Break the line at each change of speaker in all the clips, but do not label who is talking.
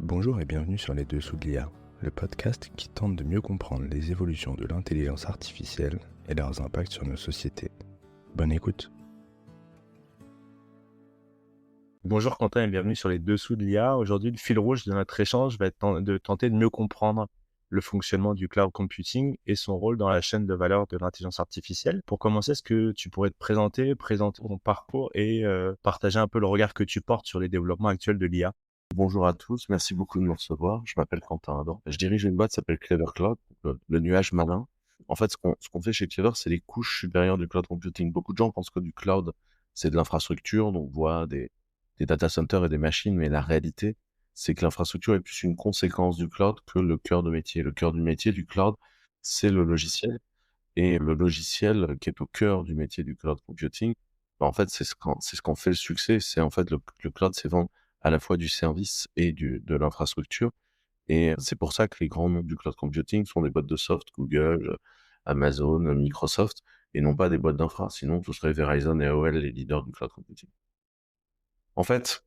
Bonjour et bienvenue sur Les Dessous de l'IA, le podcast qui tente de mieux comprendre les évolutions de l'intelligence artificielle et leurs impacts sur nos sociétés. Bonne écoute. Bonjour Quentin et bienvenue sur Les Dessous de l'IA. Aujourd'hui, le fil rouge de notre échange va être de tenter de mieux comprendre le fonctionnement du cloud computing et son rôle dans la chaîne de valeur de l'intelligence artificielle. Pour commencer, est-ce que tu pourrais te présenter ton parcours et partager un peu le regard que tu portes sur les développements actuels de l'IA?
Bonjour à tous, merci beaucoup de me recevoir. Je m'appelle Quentin Adam. Je dirige une boîte qui s'appelle Clever Cloud, le nuage malin. En fait, ce qu'on fait chez Clever, c'est les couches supérieures du cloud computing. Beaucoup de gens pensent que du cloud, c'est de l'infrastructure, donc on voit des data centers et des machines, mais la réalité, c'est que l'infrastructure est plus une conséquence du cloud que le cœur de métier. Le cœur du métier du cloud, c'est le logiciel. Et le logiciel qui est au cœur du métier du cloud computing, en fait, c'est ce qu'on fait le succès. C'est en fait le cloud, c'est vendre à la fois du service et de l'infrastructure. Et c'est pour ça que les grands noms du cloud computing sont des boîtes de soft, Google, Amazon, Microsoft, et non pas des boîtes d'infra. Sinon, ce serait Verizon et AOL les leaders du cloud computing. En fait,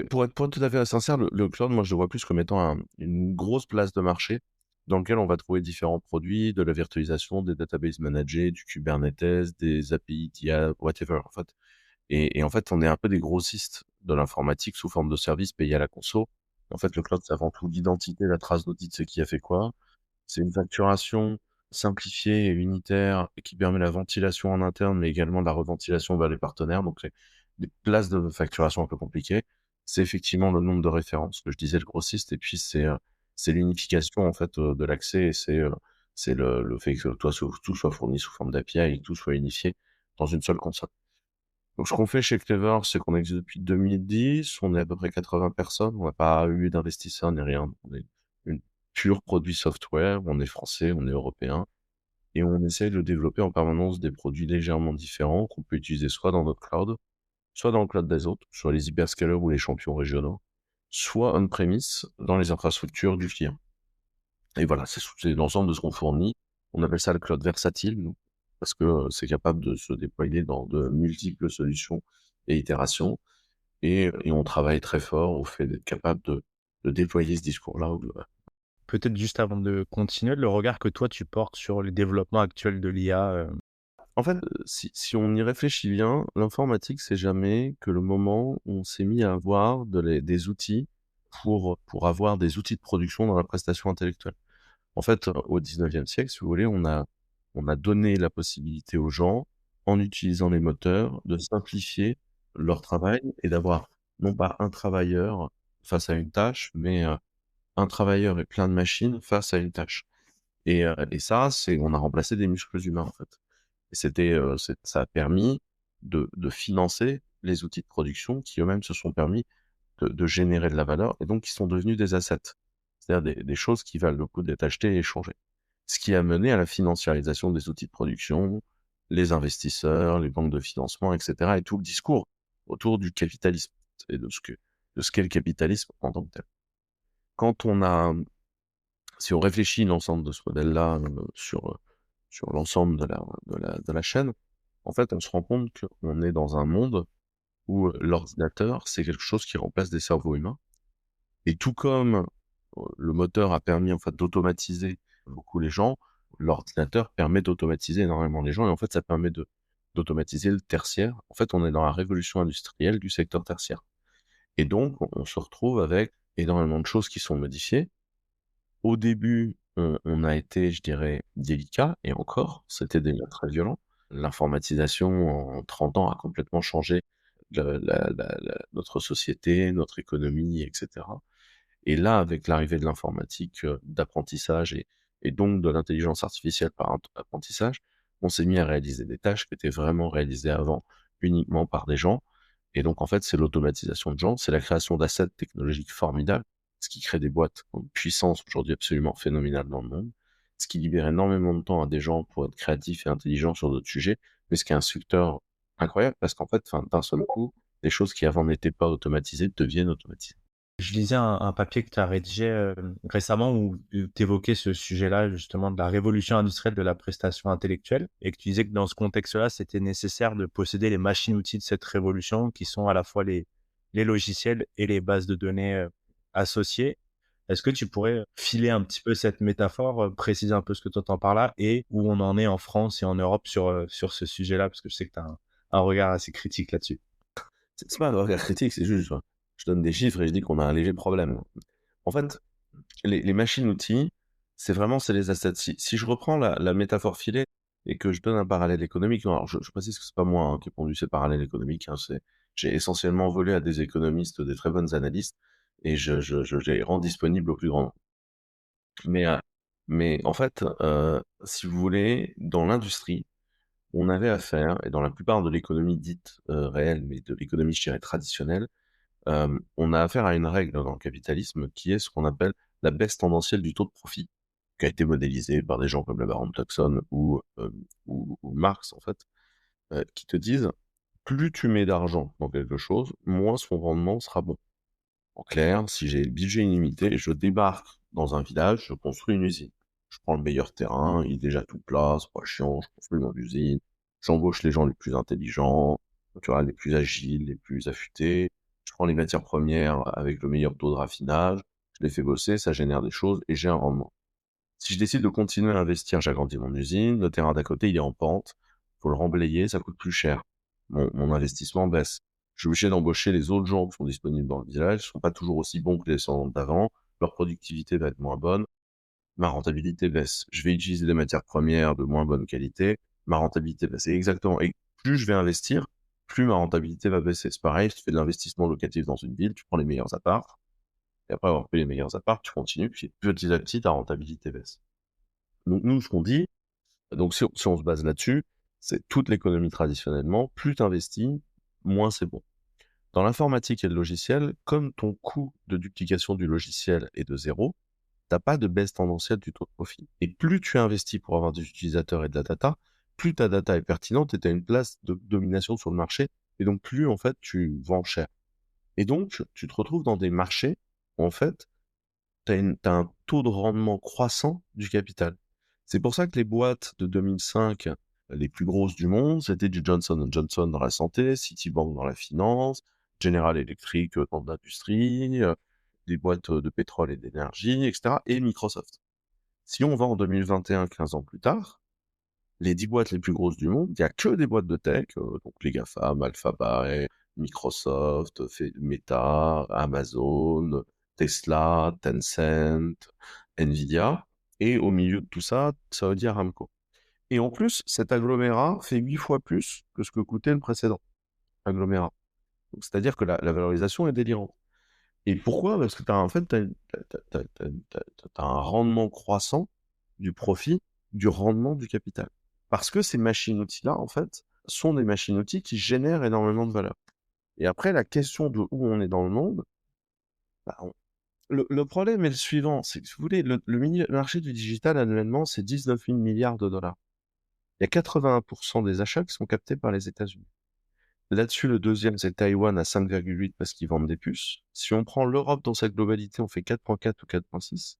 pour être tout à fait sincère, le cloud, moi, je le vois plus comme étant une grosse place de marché dans lequel on va trouver différents produits, de la virtualisation, des databases managés, du Kubernetes, des API d'IA, whatever, en fait. Et en fait, on est un peu des grossistes de l'informatique sous forme de services payés à la conso. En fait, le cloud, c'est avant tout l'identité, la trace d'audit, c'est qui a fait quoi. C'est une facturation simplifiée et unitaire et qui permet la ventilation en interne, mais également la reventilation vers les partenaires. Donc, c'est des places de facturation un peu compliquées. C'est effectivement le nombre de références que je disais, le grossiste, et puis c'est l'unification en fait de l'accès, et c'est le fait que tout soit fourni sous forme d'API et que tout soit unifié dans une seule console. Donc, ce qu'on fait chez Clever, c'est qu'on existe depuis 2010, on est à peu près 80 personnes, on n'a pas eu d'investisseurs ni rien. On est une pure produit software, on est français, on est européen, et on essaie de développer en permanence des produits légèrement différents qu'on peut utiliser soit dans notre cloud, soit dans le cloud des autres, soit les hyperscalers ou les champions régionaux, soit on-premise dans les infrastructures du client. Et voilà, c'est l'ensemble de ce qu'on fournit. On appelle ça le cloud versatile, nous, parce que c'est capable de se déployer dans de multiples solutions et itérations. Et on travaille très fort au fait d'être capable de déployer ce discours-là au global.
Peut-être juste avant de continuer, le regard que toi tu portes sur les développements actuels de l'IA.
En fait, si on y réfléchit bien, l'informatique, c'est jamais que le moment où on s'est mis à avoir des outils pour avoir des outils de production dans la prestation intellectuelle. En fait, au 19e siècle, si vous voulez, on a donné la possibilité aux gens, en utilisant les moteurs, de simplifier leur travail et d'avoir non pas un travailleur face à une tâche, mais un travailleur et plein de machines face à une tâche. Et ça, on a remplacé des muscles humains, en fait. Et ça a permis de financer les outils de production qui eux-mêmes se sont permis de générer de la valeur et donc qui sont devenus des assets. C'est-à-dire des choses qui valent le coup d'être achetées et échangées. Ce qui a mené à la financiarisation des outils de production, les investisseurs, les banques de financement, et cetera, et tout le discours autour du capitalisme et de ce qu'est le capitalisme en tant que tel. Quand on a Si on réfléchit l'ensemble de ce modèle-là, sur l'ensemble de la chaîne, en fait, on se rend compte qu'on est dans un monde où, l'ordinateur, c'est quelque chose qui remplace des cerveaux humains. Et tout comme, le moteur a permis, en fait, d'automatiser beaucoup les gens, l'ordinateur permet d'automatiser énormément les gens, et en fait, ça permet d'automatiser le tertiaire. En fait, on est dans la révolution industrielle du secteur tertiaire. Et donc, on se retrouve avec énormément de choses qui sont modifiées. Au début, on a été, je dirais, délicat, et encore, c'était déjà très violent. L'informatisation en 30 ans a complètement changé notre société, notre économie, et cetera. Et là, avec l'arrivée de l'informatique, d'apprentissage et donc de l'intelligence artificielle par apprentissage, on s'est mis à réaliser des tâches qui étaient vraiment réalisées avant uniquement par des gens. Et donc, en fait, c'est l'automatisation de gens, c'est la création d'assets technologiques formidables, ce qui crée des boîtes en puissance aujourd'hui absolument phénoménale dans le monde, ce qui libère énormément de temps à des gens pour être créatifs et intelligents sur d'autres sujets, mais ce qui est un secteur incroyable parce qu'en fait, enfin, d'un seul coup, des choses qui avant n'étaient pas automatisées deviennent automatisées.
Je lisais un papier que tu as rédigé récemment où tu évoquais ce sujet-là, justement, de la révolution industrielle de la prestation intellectuelle, et que tu disais que dans ce contexte-là, c'était nécessaire de posséder les machines-outils de cette révolution, qui sont à la fois les logiciels et les bases de données associés. Est-ce que tu pourrais filer un petit peu cette métaphore, préciser un peu ce que tu entends par là et où on en est en France et en Europe sur ce sujet-là? Parce que je sais que tu as un regard assez critique là-dessus.
C'est pas un regard critique, c'est juste, je donne des chiffres et je dis qu'on a un léger problème. En fait, les machines-outils, c'est les assets. Si je reprends la métaphore filée et que je donne un parallèle économique, alors je précise que c'est pas moi, qui ai pondu ces parallèles économiques, hein, j'ai essentiellement volé à des économistes, des très bonnes analystes, et je les rends disponibles au plus grand nombre. Mais, en fait, si vous voulez, dans l'industrie, on avait affaire, et dans la plupart de l'économie dite réelle, mais de l'économie, je dirais, traditionnelle, on a affaire à une règle dans le capitalisme qui est ce qu'on appelle la baisse tendancielle du taux de profit, qui a été modélisée par des gens comme le baron de Tuxon ou Marx, en fait, qui te disent plus tu mets d'argent dans quelque chose, moins son rendement sera bon. En clair, si j'ai le budget illimité, je débarque dans un village, je construis une usine. Je prends le meilleur terrain, il est déjà tout plat, c'est pas chiant, je construis mon usine, j'embauche les gens les plus intelligents, tu vois, les plus agiles, les plus affûtés, je prends les matières premières avec le meilleur taux de raffinage, je les fais bosser, ça génère des choses et j'ai un rendement. Si je décide de continuer à investir, j'agrandis mon usine, le terrain d'à côté, il est en pente, faut le remblayer, ça coûte plus cher. Mon investissement baisse. Je suis obligé d'embaucher les autres gens qui sont disponibles dans le village, ils sont pas toujours aussi bons que les descendants d'avant, leur productivité va être moins bonne, ma rentabilité baisse. Je vais utiliser des matières premières de moins bonne qualité, ma rentabilité baisse. Et exactement. Et plus je vais investir, plus ma rentabilité va baisser. C'est pareil, si tu fais de l'investissement locatif dans une ville, tu prends les meilleurs apparts, et après avoir pris les meilleurs apparts, tu continues, puis petit à petit, ta rentabilité baisse. Donc nous, ce qu'on dit, donc si on se base là-dessus, c'est toute l'économie traditionnellement, plus tu investis, moins c'est bon. Dans l'informatique et le logiciel, comme ton coût de duplication du logiciel est de zéro, t'as pas de baisse tendancielle du taux de profit. Et plus tu investis pour avoir des utilisateurs et de la data, plus ta data est pertinente et tu as une place de domination sur le marché, et donc plus en fait tu vends cher. Et donc tu te retrouves dans des marchés où en fait t'as un taux de rendement croissant du capital. C'est pour ça que les boîtes de 2005, les plus grosses du monde, c'était du Johnson Johnson dans la santé, Citibank dans la finance, General Electric dans l'industrie, des boîtes de pétrole et d'énergie, etc., et Microsoft. Si on va en 2021, 15 ans plus tard, les 10 boîtes les plus grosses du monde, il y a que des boîtes de tech, donc les GAFAM, Alphabet, Microsoft, Meta, Amazon, Tesla, Tencent, Nvidia, et au milieu de tout ça, Saudi Aramco. Et en plus, cet agglomérat fait 8 fois plus que ce que coûtait le précédent agglomérat. Donc, c'est-à-dire que la valorisation est délirante. Et pourquoi? Parce que en fait, t'as un rendement croissant du profit, du rendement du capital. Parce que ces machines-outils-là, en fait, sont des machines-outils qui génèrent énormément de valeur. Et après, la question de où on est dans le monde, bah, le problème est le suivant, c'est que si vous voulez, le marché du digital annuellement, c'est 19 000 milliards de dollars. Il y a 81% des achats qui sont captés par les États-Unis. Là-dessus, le deuxième, c'est Taïwan à 5,8 parce qu'ils vendent des puces. Si on prend l'Europe dans sa globalité, on fait 4,4 ou 4,6.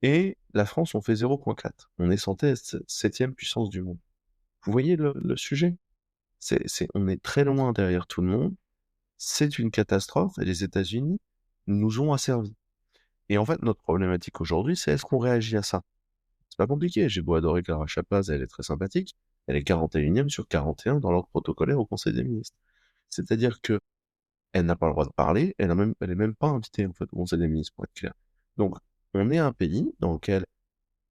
Et la France, on fait 0,4. On est censé être septième puissance du monde. Vous voyez le sujet? On est très loin derrière tout le monde. C'est une catastrophe et les États-Unis nous ont asservis. Et en fait, notre problématique aujourd'hui, c'est est-ce qu'on réagit à ça? C'est pas compliqué. J'ai beau adorer Clara Chapaz, elle est très sympathique. Elle est 41e sur 41 dans l'ordre protocolaire au Conseil des ministres. C'est-à-dire que elle n'a pas le droit de parler, elle est même pas invitée, en fait, au Conseil des ministres, pour être clair. Donc, on est un pays dans lequel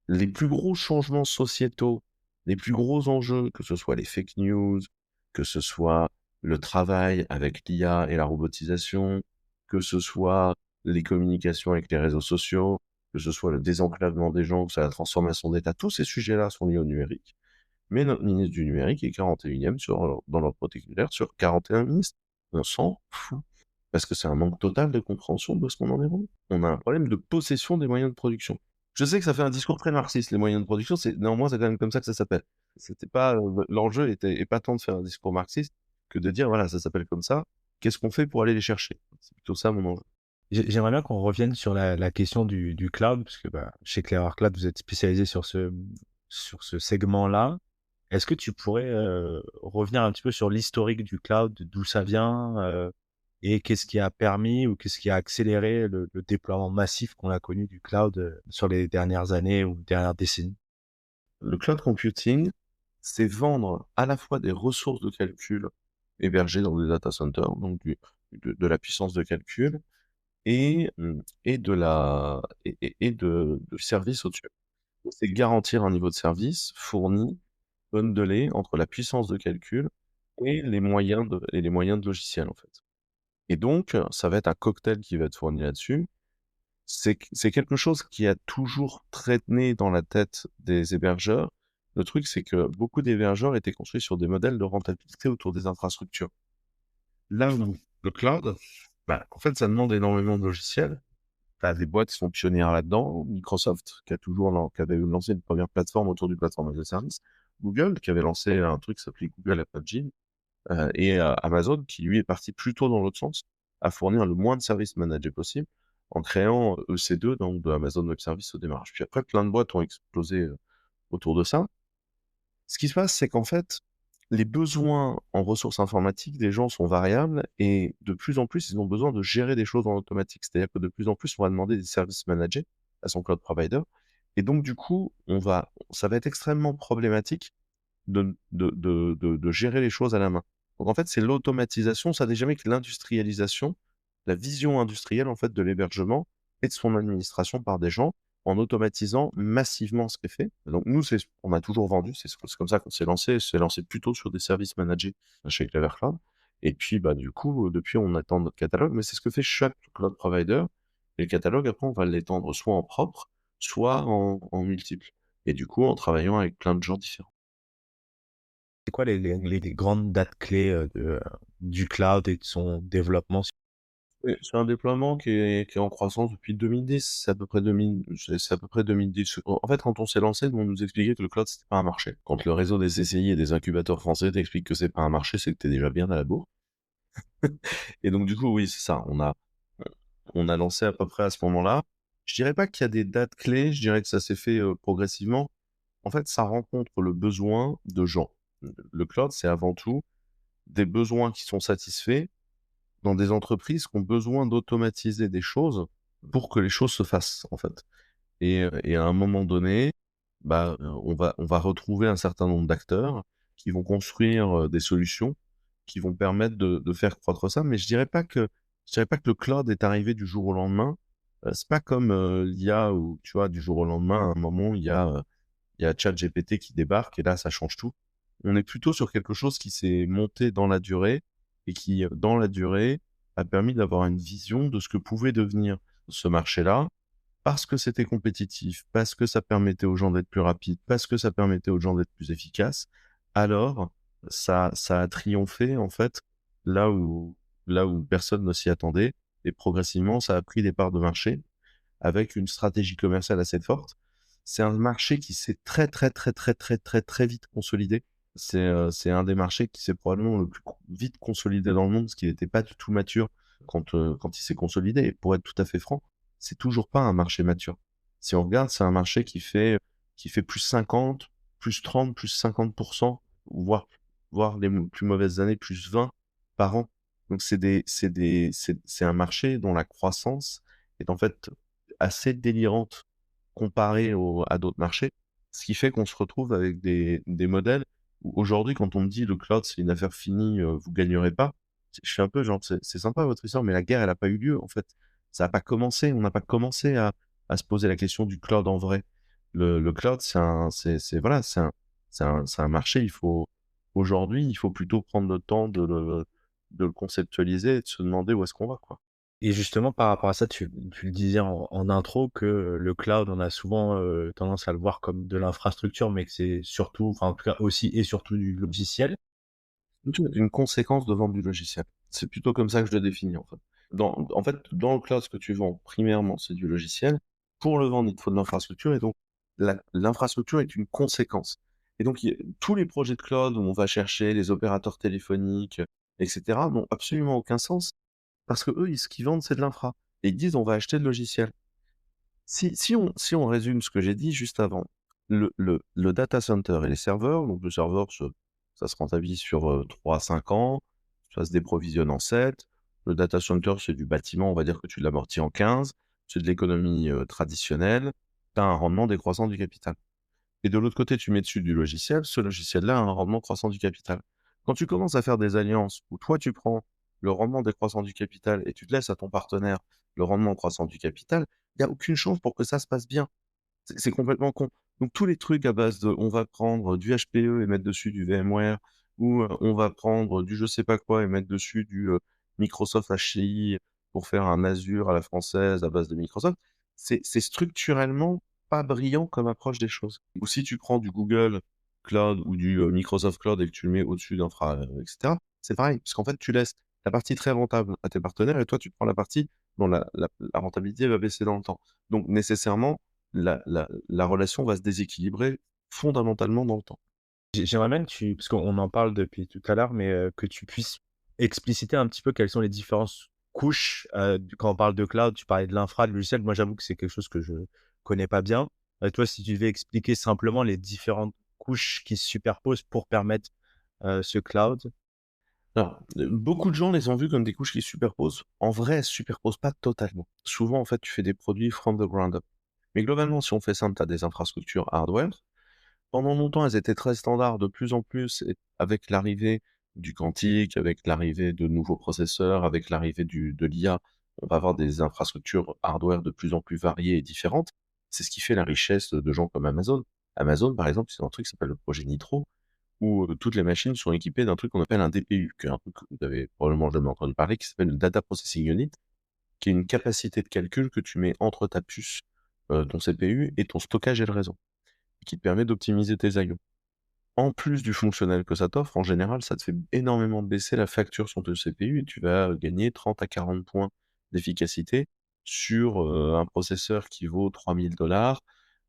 les plus gros changements sociétaux, les plus gros enjeux, que ce soit les fake news, que ce soit le travail avec l'IA et la robotisation, que ce soit les communications avec les réseaux sociaux, que ce soit le désenclavement des gens, que ce soit la transformation d'État, tous ces sujets-là sont liés au numérique. Mais notre ministre du numérique est 41e dans l'ordre protocolaire sur 41 ministres. On s'en fout. Parce que c'est un manque total de compréhension de ce qu'on en est rendu. On a un problème de possession des moyens de production. Je sais que ça fait un discours très marxiste, les moyens de production, néanmoins, c'est quand même comme ça que ça s'appelle. C'était pas, l'enjeu est pas tant de faire un discours marxiste que de dire, voilà, ça s'appelle comme ça. Qu'est-ce qu'on fait pour aller les chercher? C'est plutôt ça, mon enjeu.
J'aimerais bien qu'on revienne sur la question du cloud, parce que chez Clever Cloud, vous êtes spécialisé sur ce segment-là. Est-ce que tu pourrais revenir un petit peu sur l'historique du cloud, d'où ça vient, Et qu'est-ce qui a permis ou qu'est-ce qui a accéléré le déploiement massif qu'on a connu du cloud, sur les dernières années ou dernières décennies?
Le cloud computing, c'est vendre à la fois des ressources de calcul hébergées dans des data centers, donc de la puissance de calcul et de la et de services au-dessus. C'est garantir un niveau de service fourni, bundlé entre la puissance de calcul et les moyens de logiciel, en fait. Et donc, ça va être un cocktail qui va être fourni là-dessus. C'est quelque chose qui a toujours traîné dans la tête des hébergeurs. Le truc, c'est que beaucoup d'hébergeurs étaient construits sur des modèles de rentabilité autour des infrastructures. Là où le cloud, bah, en fait, ça demande énormément de logiciels. Tu as des boîtes qui sont pionnières là-dedans. Microsoft, qui avait lancé une première plateforme autour du plateforme as a service. Google, qui avait lancé un truc qui s'appelait Google App Engine. Amazon, qui lui est parti plutôt dans l'autre sens, à fournir le moins de services managés possible, en créant EC2, donc de Amazon Web Services au démarrage. Puis après, plein de boîtes ont explosé autour de ça. Ce qui se passe, c'est qu'en fait, les besoins en ressources informatiques des gens sont variables et de plus en plus, ils ont besoin de gérer des choses en automatique. C'est-à-dire que de plus en plus, on va demander des services managés à son cloud provider. Et donc, du coup, ça va être extrêmement problématique de gérer les choses à la main. Donc en fait, c'est l'automatisation, ça n'est jamais que l'industrialisation, la vision industrielle en fait de l'hébergement et de son administration par des gens en automatisant massivement ce qui est fait. Donc nous, on a toujours vendu, c'est comme ça qu'on s'est lancé plutôt sur des services managés chez Clever Cloud. Et puis, bah, du coup, depuis, on attend notre catalogue, mais c'est ce que fait chaque cloud provider. Et le catalogue, après, on va l'étendre soit en propre, soit en multiple. Et du coup, en travaillant avec plein de gens différents.
C'est quoi les grandes dates clés, du cloud et de son développement?
Oui, c'est un déploiement qui est en croissance depuis 2010. C'est à peu près 2010. En fait, quand on s'est lancé, nous, on nous expliquait que le cloud, c'était pas un marché. Quand le réseau des CCI et des incubateurs français t'explique que c'est pas un marché, c'est que tu es déjà bien à la bourre. Et donc, du coup, oui, c'est ça. On a lancé à peu près à ce moment-là. Je dirais pas qu'il y a des dates clés, je dirais que ça s'est fait progressivement. En fait, ça rencontre le besoin de gens. Le cloud, c'est avant tout des besoins qui sont satisfaits dans des entreprises qui ont besoin d'automatiser des choses pour que les choses se fassent, en fait. Et à un moment donné, bah, on va retrouver un certain nombre d'acteurs qui vont construire, des solutions qui vont permettre de faire croître ça. Mais je dirais pas que le cloud est arrivé du jour au lendemain. C'est pas comme, l'IA où, tu vois, du jour au lendemain, à un moment, il y a ChatGPT qui débarque et là, ça change tout. On est plutôt sur quelque chose qui s'est monté dans la durée et qui, dans la durée, a permis d'avoir une vision de ce que pouvait devenir ce marché-là, parce que c'était compétitif, parce que ça permettait aux gens d'être plus rapides, parce que ça permettait aux gens d'être plus efficaces. Alors, ça a triomphé, en fait, là où personne ne s'y attendait et progressivement, ça a pris des parts de marché avec une stratégie commerciale assez forte. C'est un marché qui s'est très, très, très, très, très, très, très vite consolidé. C'est un des marchés qui s'est probablement le plus vite consolidé dans le monde, parce qu'il n'était pas du tout mature quand il s'est consolidé. Et pour être tout à fait franc, c'est toujours pas un marché mature. Si on regarde, c'est un marché qui fait plus 50, plus 30, plus 50%, voire les plus mauvaises années, plus 20 par an. Donc c'est un marché dont la croissance est en fait assez délirante comparée à d'autres marchés. Ce qui fait qu'on se retrouve avec des modèles où aujourd'hui, quand on me dit: «Le cloud, c'est une affaire finie, vous gagnerez pas», je suis un peu genre: «C'est sympa votre histoire, mais la guerre, elle a pas eu lieu, en fait. Ça a pas commencé. On n'a pas commencé à se poser la question du cloud en vrai». Le cloud, c'est voilà, c'est un marché, il faut plutôt prendre le temps de le conceptualiser et de se demander où est-ce qu'on va, quoi.
Et justement, par rapport à ça, tu le disais en intro que le cloud, on a souvent, tendance à le voir comme de l'infrastructure, mais que c'est surtout, enfin, en tout cas aussi et surtout du logiciel.
Une conséquence de vendre du logiciel. C'est plutôt comme ça que je le définis, en fait. En fait, dans le cloud, ce que tu vends, primairement, c'est du logiciel. Pour le vendre, il te faut de l'infrastructure et donc l'infrastructure est une conséquence. Et donc tous les projets de cloud où on va chercher les opérateurs téléphoniques, et cetera, n'ont absolument aucun sens parce que eux, ce qu'ils vendent, c'est de l'infra et ils disent: «On va acheter le logiciel». Si on résume ce que j'ai dit juste avant, le data center et les serveurs, donc le serveur ça se rentabilise sur, 3 à 5 ans, ça se déprovisionne en 7. Le data center, c'est du bâtiment, on va dire que tu l'amortis en 15. C'est de l'économie, traditionnelle. Tu as un rendement décroissant du capital. Et de l'autre côté, tu mets dessus du logiciel. Ce logiciel-là a un rendement croissant du capital. Quand tu commences à faire des alliances où toi, tu prends le rendement décroissant du capital et tu te laisses à ton partenaire le rendement croissant du capital, il y a aucune chance pour que ça se passe bien. C'est complètement con. Donc tous les trucs à base de on va prendre du HPE et mettre dessus du VMware ou, on va prendre du je sais pas quoi et mettre dessus du, Microsoft HCI pour faire un Azure à la française à base de Microsoft, c'est structurellement pas brillant comme approche des choses. Ou si tu prends du Google Cloud ou du, Microsoft Cloud et que tu le mets au-dessus d'infra, et cetera, c'est pareil. Parce qu'en fait, tu laisses la partie très rentable à tes partenaires et toi, tu prends la partie dont la rentabilité va baisser dans le temps. Donc nécessairement, la relation va se déséquilibrer fondamentalement dans le temps.
J'aimerais bien que tu parce qu'on en parle depuis tout à l'heure, mais que tu puisses expliciter un petit peu quelles sont les différentes couches, quand on parle de cloud, tu parlais de l'infra, de logiciel. Moi, j'avoue que c'est quelque chose que je connais pas bien. Toi, si tu devais expliquer simplement les différentes couches qui se superposent pour permettre, ce cloud?
Alors, beaucoup de gens les ont vus comme des couches qui se superposent. En vrai, elles se superposent pas totalement. Souvent, en fait, tu fais des produits from the ground up. Mais globalement, si on fait simple, tu as des infrastructures hardware. Pendant longtemps, elles étaient très standards. De plus en plus, et avec l'arrivée du quantique, avec l'arrivée de nouveaux processeurs, avec l'arrivée de l'IA, on va avoir des infrastructures hardware de plus en plus variées et différentes. C'est ce qui fait la richesse de gens comme Amazon. Amazon, par exemple, c'est un truc qui s'appelle le projet Nitro, où toutes les machines sont équipées d'un truc qu'on appelle un DPU, qui est un truc que vous avez probablement jamais entendu parler, qui s'appelle le Data Processing Unit, qui est une capacité de calcul que tu mets entre ta puce, ton CPU et ton stockage et le réseau, et qui te permet d'optimiser tes I/O. En plus du fonctionnel que ça t'offre, en général, ça te fait énormément baisser la facture sur ton CPU et tu vas gagner 30 à 40 points d'efficacité sur, un processeur qui vaut 3 000 $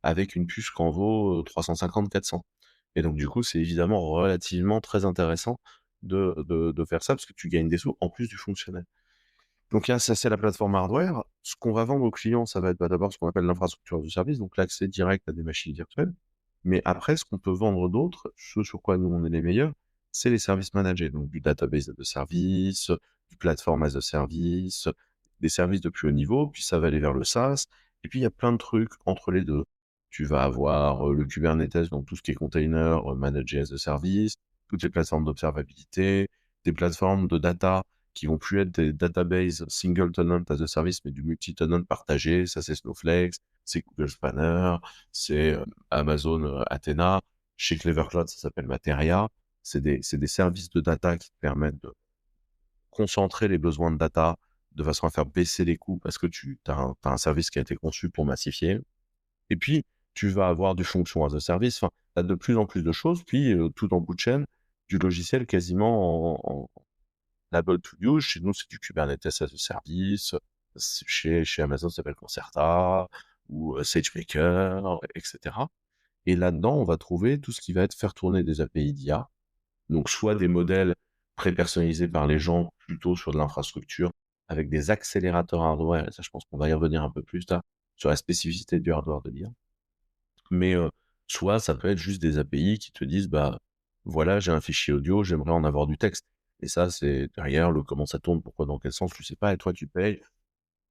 avec une puce qui en vaut, 350-400. Et donc du coup, c'est évidemment relativement très intéressant de faire ça parce que tu gagnes des sous en plus du fonctionnel. Donc il y a ça, c'est la plateforme hardware. Ce qu'on va vendre aux clients, ça va être, bah, d'abord ce qu'on appelle l'infrastructure de service, donc l'accès direct à des machines virtuelles. Mais après, ce qu'on peut vendre d'autre, ce sur quoi nous on est les meilleurs, c'est les services managés, donc du database as a service, du platform as a service, des services de plus haut niveau, puis ça va aller vers le SaaS. Et puis il y a plein de trucs entre les deux. Tu vas avoir le Kubernetes, donc tout ce qui est container, managé as a service, toutes les plateformes d'observabilité, des plateformes de data qui vont plus être des databases single tenant as a service, mais du multi-tenant partagé. Ça, c'est Snowflake, c'est Google Spanner, c'est Amazon Athena. Chez Clever Cloud, ça s'appelle Materia. C'est des services de data qui te permettent de concentrer les besoins de data de façon à faire baisser les coûts parce que tu as un service qui a été conçu pour massifier. Et puis, tu vas avoir du function as a service. Enfin, tu as de plus en plus de choses. Puis, tout en bout de chaîne, du logiciel quasiment en label to use. Chez nous, c'est du Kubernetes as a service. Chez Amazon, ça s'appelle Concerta ou SageMaker, etc. Et là-dedans, on va trouver tout ce qui va être faire tourner des API d'IA. Donc, soit des modèles pré-personnalisés par les gens, plutôt sur de l'infrastructure, avec des accélérateurs hardware. Et ça, je pense qu'on va y revenir un peu plus tard, sur la spécificité du hardware de l'IA. Mais, soit ça peut être juste des API qui te disent, bah, voilà, j'ai un fichier audio, j'aimerais en avoir du texte. Et ça, c'est derrière le comment ça tourne, pourquoi, dans quel sens, tu sais pas, et toi, tu payes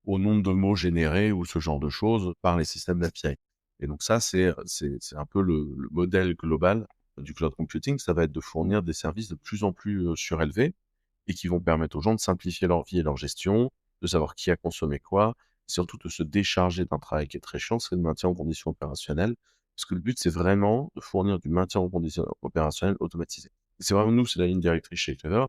au nombre de mots générés ou ce genre de choses par les systèmes d'API. Et donc ça, c'est un peu le modèle global du cloud computing. Ça va être de fournir des services de plus en plus surélevés et qui vont permettre aux gens de simplifier leur vie et leur gestion, de savoir qui a consommé quoi, et surtout de se décharger d'un travail qui est très chiant, c'est le maintien en condition opérationnelle. Parce que le but, c'est vraiment de fournir du maintien en condition opérationnelle automatisé. Et c'est vraiment nous, c'est la ligne directrice chez Clever.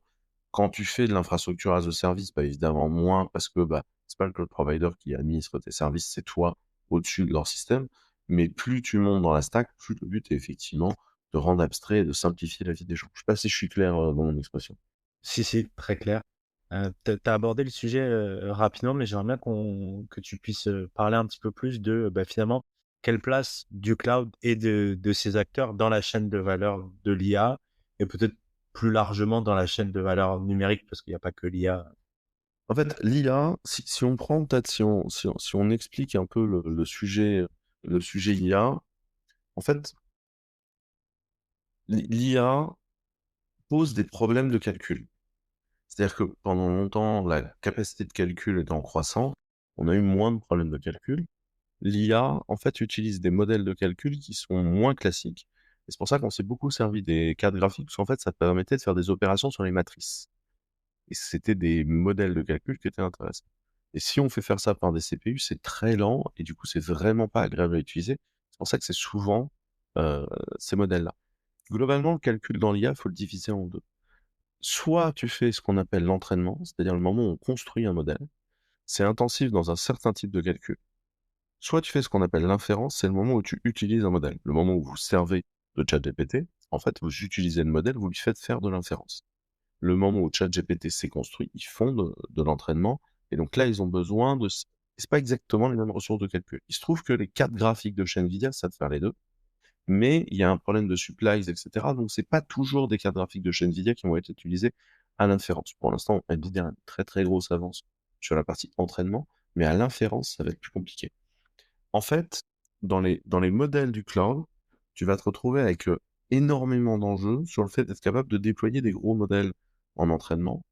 Quand tu fais de l'infrastructure as a service, bah, évidemment moins parce que, bah, c'est pas le cloud provider qui administre tes services, c'est toi au-dessus de leur système. Mais plus tu montes dans la stack, plus le but est effectivement de rendre abstrait et de simplifier la vie des gens. Je sais pas si je suis clair dans mon expression.
Si, si, très clair. Tu as abordé le sujet, rapidement, mais j'aimerais bien que tu puisses, parler un petit peu plus de, bah, finalement, quelle place du cloud et de ces acteurs dans la chaîne de valeur de l'IA et peut-être plus largement dans la chaîne de valeur numérique parce qu'il y a pas que l'IA.
En fait, l'IA, si on prend peut-être, si on explique un peu le sujet IA, en fait, l'IA pose des problèmes de calcul. C'est-à-dire que pendant longtemps, la capacité de calcul étant croissante, on a eu moins de problèmes de calcul. L'IA, en fait, utilise des modèles de calcul qui sont moins classiques. Et c'est pour ça qu'on s'est beaucoup servi des cartes graphiques, parce qu'en fait, ça permettait de faire des opérations sur les matrices. Et c'était des modèles de calcul qui étaient intéressants. Et si on fait faire ça par des CPU, c'est très lent et du coup, c'est vraiment pas agréable à utiliser. C'est pour ça que c'est souvent euh, ces modèles-là. Globalement, le calcul dans l'IA, il faut le diviser en deux. Soit tu fais ce qu'on appelle l'entraînement, c'est-à-dire le moment où on construit un modèle. C'est intensif dans un certain type de calcul. Soit tu fais ce qu'on appelle l'inférence, c'est le moment où tu utilises un modèle. Le moment où vous servez de ChatGPT, en fait, vous utilisez le modèle, vous lui faites faire de l'inférence. Le moment où ChatGPT s'est construit, ils font de l'entraînement, et donc là, ils ont besoin de... C'est pas exactement les mêmes ressources de calcul. Il se trouve que les cartes graphiques de chez Nvidia savent faire les deux, mais il y a un problème de supplies, etc. Donc, c'est pas toujours des cartes graphiques de chez Nvidia qui vont être utilisées à l'inférence. Pour l'instant, Nvidia a une très très grosse avance sur la partie entraînement, mais à l'inférence, ça va être plus compliqué. En fait, dans les modèles du cloud, tu vas te retrouver avec énormément d'enjeux sur le fait d'être capable de déployer des gros modèles en entraînement.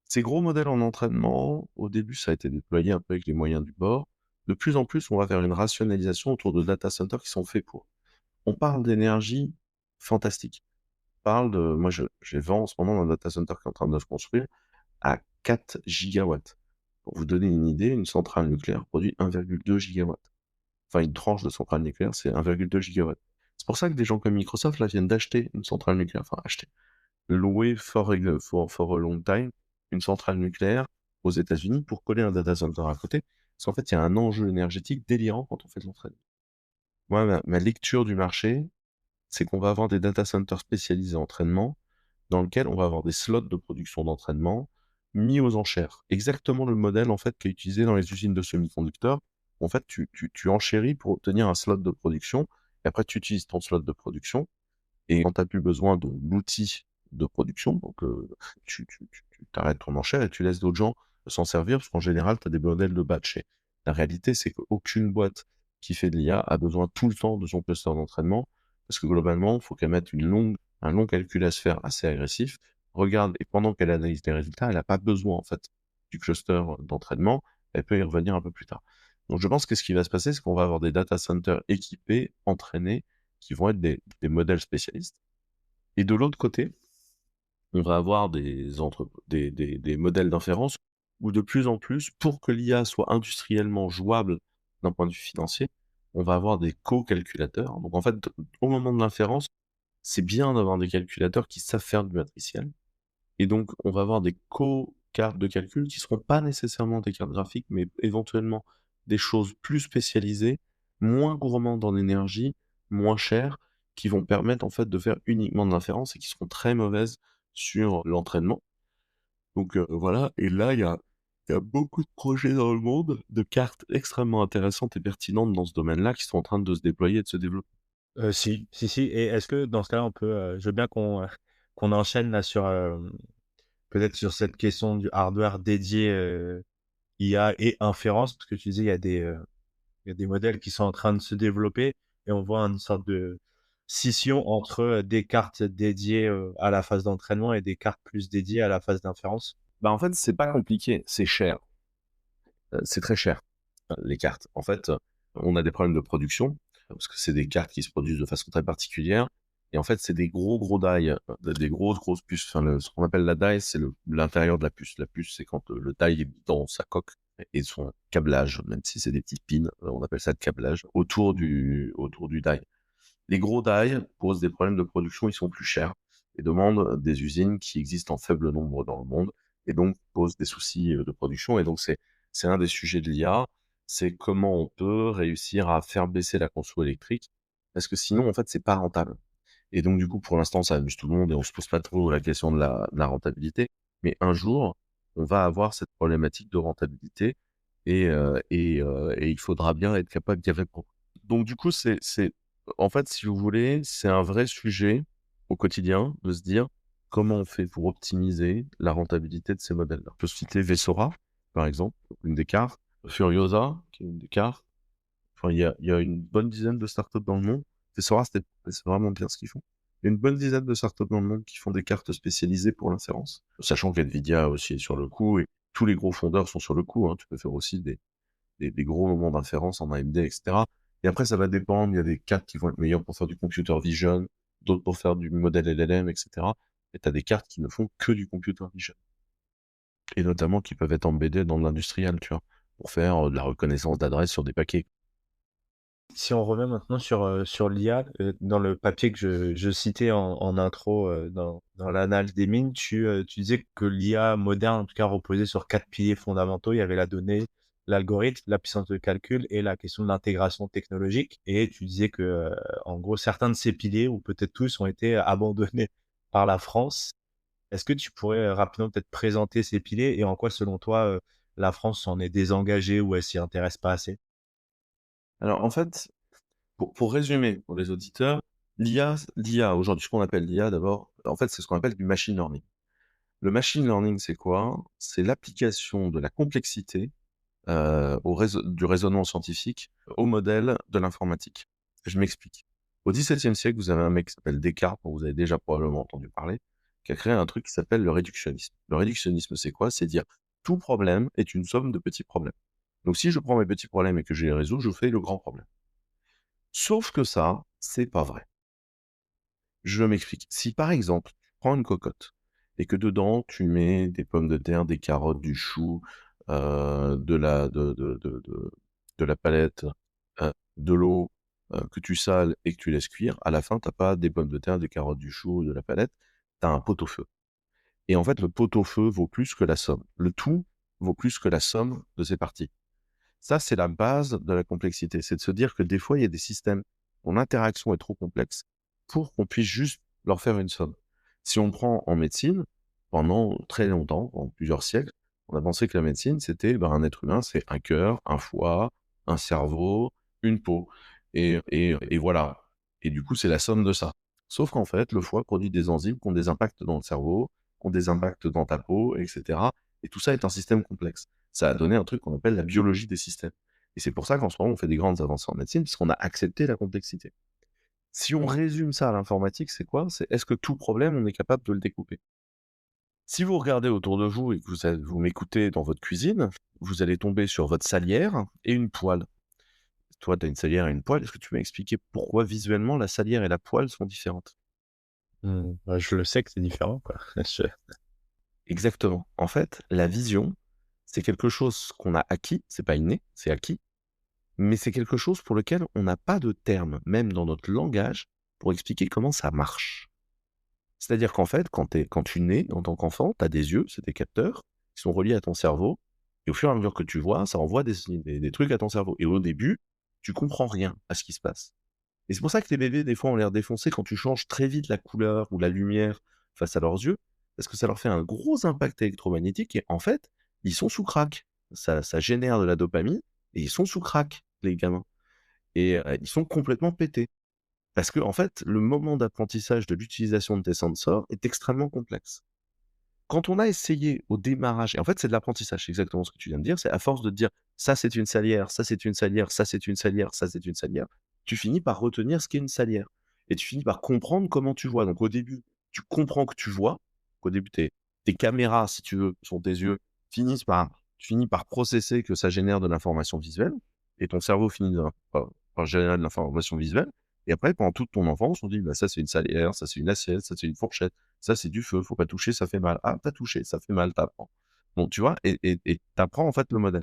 Ces gros modèles en entraînement, au début, ça a été déployé un peu avec les moyens du bord. De plus en plus, on va faire une rationalisation autour de data centers qui sont faits pour. On parle d'énergie fantastique. On parle de, moi, j'ai vent en ce moment un data center qui est en train de se construire à 4 gigawatts. Pour vous donner une idée, une centrale nucléaire produit 1,2 gigawatts. Enfin, une tranche de centrale nucléaire, c'est 1,2 gigawatts. C'est pour ça que des gens comme Microsoft, là, viennent d'acheter une centrale nucléaire, enfin, acheter, louer for a long time, une centrale nucléaire aux États-Unis pour coller un data center à côté. Parce qu'en fait, il y a un enjeu énergétique délirant quand on fait de l'entraînement. Moi, ma lecture du marché, c'est qu'on va avoir des data centers spécialisés en entraînement, dans lequel on va avoir des slots de production d'entraînement mis aux enchères. Exactement le modèle, en fait, qui est utilisé dans les usines de semi-conducteurs. En fait, tu enchéris pour obtenir un slot de production, et après, tu utilises ton slot de production, et quand tu n'as plus besoin de l'outil de production, donc tu t'arrêtes ton enchère et tu laisses d'autres gens s'en servir, parce qu'en général, tu as des modèles de batch. Et la réalité, c'est qu'aucune boîte qui fait de l'IA a besoin tout le temps de son cluster d'entraînement, parce que globalement, il faut qu'elle mette un long calcul à se faire assez agressif, regarde, et pendant qu'elle analyse les résultats, elle n'a pas besoin, en fait, du cluster d'entraînement, elle peut y revenir un peu plus tard. Donc je pense que ce qui va se passer, c'est qu'on va avoir des data centers équipés, entraînés, qui vont être des modèles spécialistes. Et de l'autre côté, on va avoir des modèles d'inférence où de plus en plus, pour que l'IA soit industriellement jouable d'un point de vue financier, on va avoir des co-calculateurs. Donc en fait, au moment de l'inférence, c'est bien d'avoir des calculateurs qui savent faire du matriciel. Et donc, on va avoir des co-cartes de calcul qui seront pas nécessairement des cartes graphiques, mais éventuellement des choses plus spécialisées, moins gourmandes en énergie, moins chères, qui vont permettre en fait de faire uniquement de l'inférence et qui seront très mauvaises sur l'entraînement. Donc voilà, et là, il y a beaucoup de projets dans le monde, de cartes extrêmement intéressantes et pertinentes dans ce domaine-là qui sont en train de se déployer et de se développer.
Si. Et est-ce que dans ce cas-là, on peut, je veux bien qu'on enchaîne là sur peut-être sur cette question du hardware dédié IA et inférence, parce que tu disais il y a des modèles qui sont en train de se développer et on voit une sorte de scission entre des cartes dédiées à la phase d'entraînement et des cartes plus dédiées à la phase d'inférence.
Bah en fait, c'est pas compliqué, c'est cher. C'est très cher, les cartes. En fait, on a des problèmes de production, parce que c'est des cartes qui se produisent de façon très particulière. Et en fait, c'est des gros die, des grosses puces. Enfin, ce qu'on appelle la die, c'est l'intérieur de la puce. La puce, c'est quand le die est dans sa coque et son câblage, même si c'est des petites pins, on appelle ça le câblage, autour du die. Les gros die posent des problèmes de production, ils sont plus chers et demandent des usines qui existent en faible nombre dans le monde et donc posent des soucis de production. Et donc, c'est un des sujets de l'IA, c'est comment on peut réussir à faire baisser la conso électrique, parce que sinon, en fait, c'est pas rentable. Et donc, du coup, pour l'instant, ça amuse tout le monde et on se pose pas trop la question de la rentabilité. Mais un jour, on va avoir cette problématique de rentabilité et il faudra bien être capable d'y répondre. Donc, du coup, en fait, si vous voulez, c'est un vrai sujet au quotidien de se dire comment on fait pour optimiser la rentabilité de ces modèles-là. Je peux citer Vessora, par exemple, une des cartes, Furiosa, qui est une des cartes. Enfin, il y a une bonne dizaine de startups dans le monde. Vessora, c'est vraiment bien ce qu'ils font. Il y a une bonne dizaine de startups dans le monde qui font des cartes spécialisées pour l'inférence, sachant qu'NVIDIA aussi est sur le coup et tous les gros fondeurs sont sur le coup, hein. Tu peux faire aussi des gros moments d'inférence en AMD, et cetera. Et après, ça va dépendre. Il y a des cartes qui vont être meilleures pour faire du computer vision, d'autres pour faire du modèle LLM, et cetera. Et tu as des cartes qui ne font que du computer vision. Et notamment qui peuvent être embeddées dans l'industriel, tu vois, pour faire de la reconnaissance d'adresse sur des paquets.
Si on revient maintenant sur l'IA, dans le papier que je citais en intro, dans l'analyse des mines, tu disais que l'IA moderne, en tout cas, reposait sur 4 piliers fondamentaux. Il y avait la donnée, l'algorithme, la puissance de calcul et la question de l'intégration technologique. Et tu disais que, en gros, certains de ces piliers, ou peut-être tous, ont été abandonnés par la France. Est-ce que tu pourrais, rapidement peut-être présenter ces piliers et en quoi, selon toi, la France s'en est désengagée ou elle s'y intéresse pas assez?
Alors, en fait, pour résumer, pour les auditeurs, l'IA aujourd'hui, ce qu'on appelle l'IA d'abord, en fait, c'est ce qu'on appelle du machine learning. Le machine learning, c'est quoi? C'est l'application de la complexité du raisonnement scientifique au modèle de l'informatique. Je m'explique. Au XVIIe siècle, vous avez un mec qui s'appelle Descartes, dont vous avez déjà probablement entendu parler, qui a créé un truc qui s'appelle le réductionnisme. Le réductionnisme, c'est quoi? C'est dire tout problème est une somme de petits problèmes. Donc si je prends mes petits problèmes et que je les résous, je fais le grand problème. Sauf que ça, c'est pas vrai. Je m'explique. Si par exemple, tu prends une cocotte et que dedans tu mets des pommes de terre, des carottes, du chou, de la palette, de l'eau, que tu sales et que tu laisses cuire, à la fin, t'as pas des pommes de terre, des carottes, du chou, de la palette, tu as un pot-au-feu. Et en fait, le pot-au-feu vaut plus que la somme. Le tout vaut plus que la somme de ses parties. Ça, c'est la base de la complexité. C'est de se dire que des fois, il y a des systèmes dont l'interaction est trop complexe pour qu'on puisse juste leur faire une somme. Si on prend en médecine, pendant très longtemps, pendant plusieurs siècles, on a pensé que la médecine, c'était un être humain, c'est un cœur, un foie, un cerveau, une peau. Et voilà. Et du coup, c'est la somme de ça. Sauf qu'en fait, le foie produit des enzymes qui ont des impacts dans le cerveau, qui ont des impacts dans ta peau, etc. Et tout ça est un système complexe. Ça a donné un truc qu'on appelle la biologie des systèmes. Et c'est pour ça qu'en ce moment, on fait des grandes avancées en médecine, puisqu'on a accepté la complexité. Si on résume ça à l'informatique, c'est quoi? C'est est-ce que tout problème, on est capable de le découper? Si vous regardez autour de vous et que vous m'écoutez dans votre cuisine, vous allez tomber sur votre salière et une poêle. Toi, tu as une salière et une poêle. Est-ce que tu peux m'expliquer pourquoi visuellement la salière et la poêle sont différentes?
Bah, je le sais que c'est différent, quoi. Je
Exactement. En fait, la vision, c'est quelque chose qu'on a acquis, c'est pas inné, c'est acquis. Mais c'est quelque chose pour lequel on n'a pas de terme, même dans notre langage, pour expliquer comment ça marche. C'est-à-dire qu'en fait, quand tu nais en tant qu'enfant, tu as des yeux, c'est des capteurs, qui sont reliés à ton cerveau, et au fur et à mesure que tu vois, ça envoie des trucs à ton cerveau. Et au début, tu comprends rien à ce qui se passe. Et c'est pour ça que les bébés, des fois, ont l'air défoncés quand tu changes très vite la couleur ou la lumière face à leurs yeux, parce que ça leur fait un gros impact électromagnétique, et en fait, ils sont sous crack. Ça génère de la dopamine, et ils sont sous crack, les gamins. Et ils sont complètement pétés. Parce que en fait, le moment d'apprentissage de l'utilisation de tes sensors est extrêmement complexe. Quand on a essayé au démarrage et en fait, c'est de l'apprentissage, c'est exactement ce que tu viens de dire, c'est à force de te dire: «Ça, c'est une salière, ça, c'est une salière, ça, c'est une salière, ça, c'est une salière», tu finis par retenir ce qu'est une salière et tu finis par comprendre comment tu vois. Donc au début, tu comprends que tu vois. Au début, tes caméras, si tu veux, sur tes yeux, tu finis par processer que ça génère de l'information visuelle et ton cerveau finit par générer de l'information visuelle et après, pendant toute ton enfance, on dit: «Bah, ça, c'est une salière, ça, c'est une assiette, ça, c'est une fourchette». Ça, c'est du feu, faut pas toucher, ça fait mal. Ah, tu touché, ça fait mal, tu Bon, tu vois? Et tu en fait, le modèle.